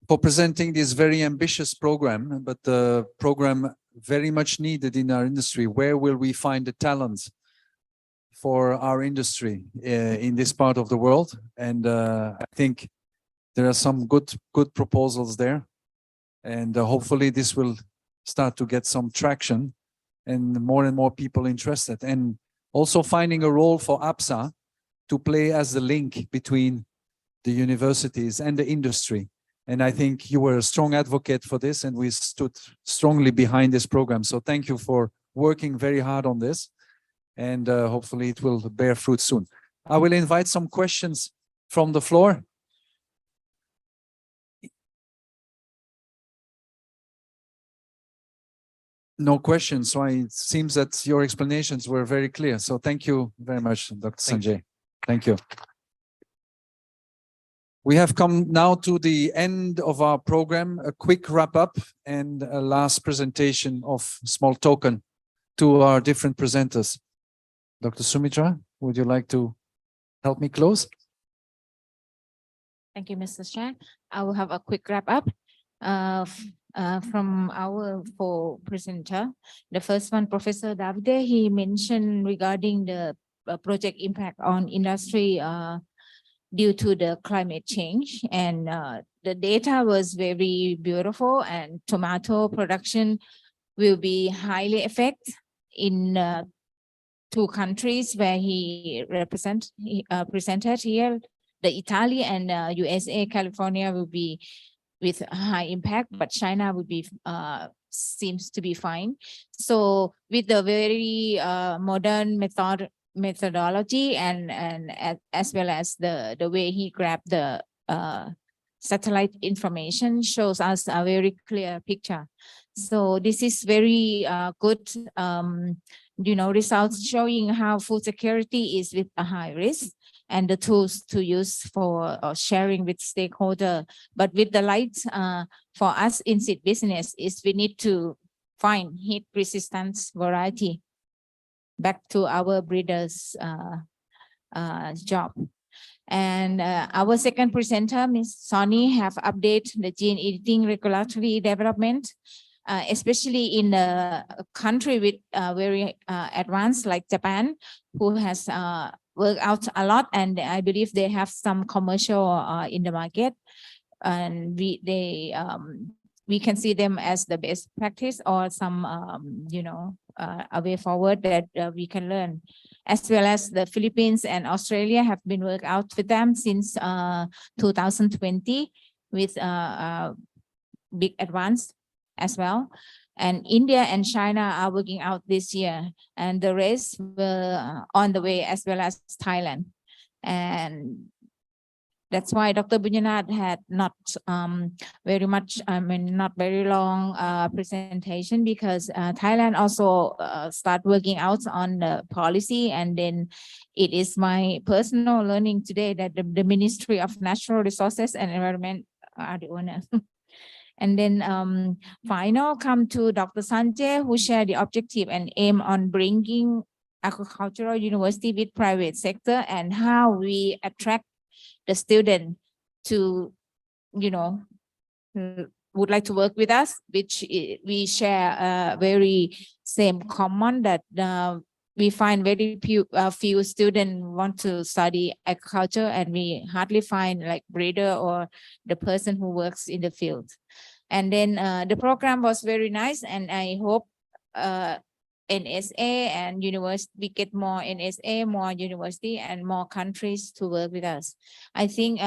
for presenting this very ambitious program, but the program very much needed in our industry. Where will we find the talent for our industry in this part of the world? And I think there are some good proposals there. And hopefully this will start to get some traction and more people interested. And also finding a role for APSA to play as the link between the universities and the industry. And I think you were a strong advocate for this, and we stood strongly behind this program. So thank you for working very hard on this, and hopefully it will bear fruit soon. I will invite some questions from the floor. No questions, so it seems that your explanations were very clear. So thank you very much, Dr. Sanjay. Thank you. We have come now to the end of our program, a quick wrap up and a last presentation of small token to our different presenters. Dr. Sumitra, would you like to help me close? Thank you, Mr. Chair. I will have a quick wrap up from our four presenter. The first one, Professor Davide, he mentioned regarding the project impact on industry due to the climate change, and the data was very beautiful, and tomato production will be highly affected in 2 countries where he presented here, the Italy and USA. California will be with high impact, but China would be seems to be fine. So with the very modern methodology and as well as the way he grabbed the satellite information shows us a very clear picture. So this is very good results showing how food security is with a high risk, and the tools to use for sharing with stakeholder. But with the light for us in seed business is we need to find heat resistance variety back to our breeders job. And our second presenter, Ms. Sonny, have updated the gene editing regulatory development, especially in a country with very advanced like Japan, who has worked out a lot, and I believe they have some commercial in the market, and we can see them as the best practice or some a way forward that we can learn. As well as the Philippines and Australia have been worked out with them since 2020 with big advance as well. And India and China are working out this year, and the rest will on the way, as well as Thailand. And that's why Dr. Bunyanat had not very much, not very long presentation, because Thailand also start working out on the policy. And then it is my personal learning today that the Ministry of Natural Resources and Environment are the owner. And then final come to Dr. Sanjay, who shared the objective and aim on bringing agricultural university with private sector, and how we attract the student to, would like to work with us, which we share very same common that we find very few students want to study agriculture, and we hardly find like breeder or the person who works in the field. And then the program was very nice, and I hope NSA and university, we get more NSA, more university and more countries to work with us. I think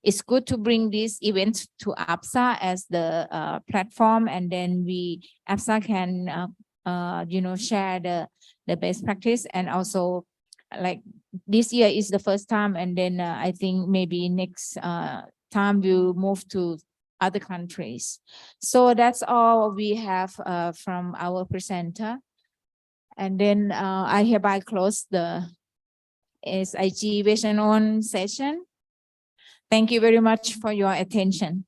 it's good to bring this event to APSA as the platform, and then APSA can share the best practice. And also like this year is the first time, and then I think maybe next time we'll move to other countries. So that's all we have from our presenter. And then I hereby close the SIG Vision On session. Thank you very much for your attention.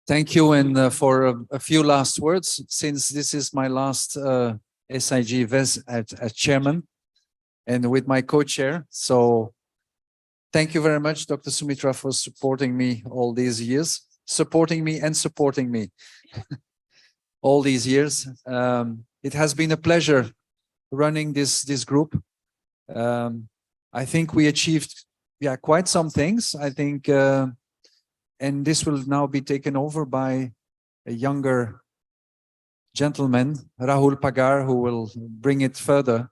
Thank you. And for a few last words, since this is my last SIG as chairman and with my co-chair. So thank you very much, Dr. Sumitra, for supporting me all these years, supporting me all these years. It has been a pleasure running this group. I think we achieved quite some things, I think, and this will now be taken over by a younger gentleman, Rahul Pagar, who will bring it further.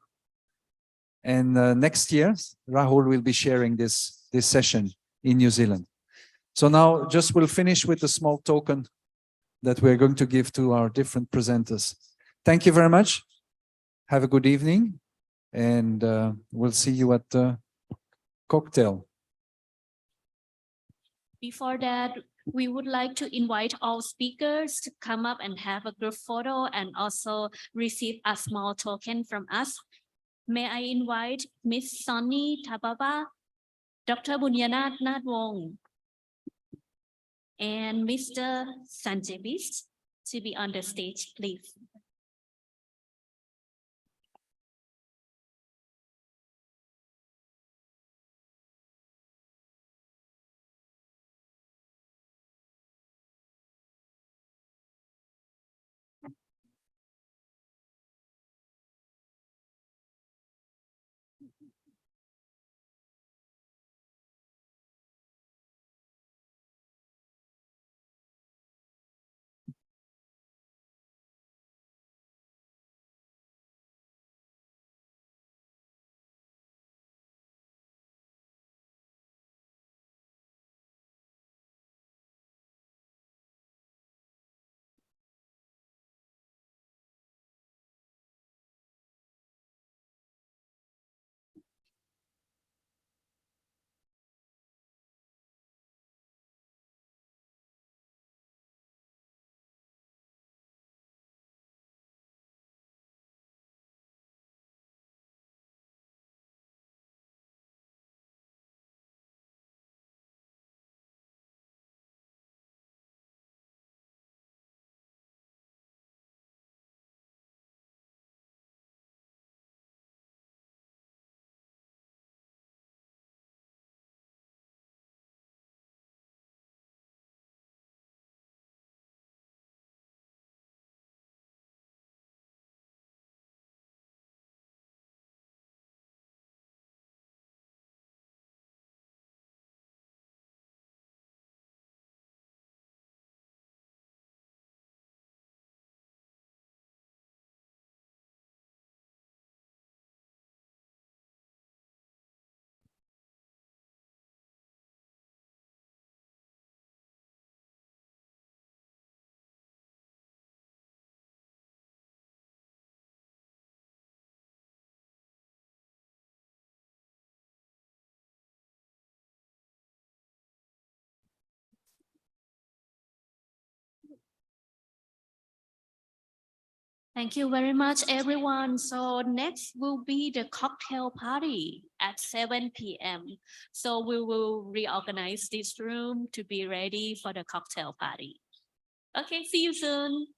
And next year, Rahul will be sharing this session in New Zealand. So now just we'll finish with a small token that we're going to give to our different presenters. Thank you very much. Have a good evening, and we'll see you at the cocktail. Before that, we would like to invite all speakers to come up and have a group photo and also receive a small token from us. May I invite Miss Sonny Tababa, Dr. Bunyanath Natwong, and Mr. Sanjay Bish to be on the stage, please. Thank you very much, everyone. So next will be the cocktail party at 7 p.m. So we will reorganize this room to be ready for the cocktail party. Okay, see you soon.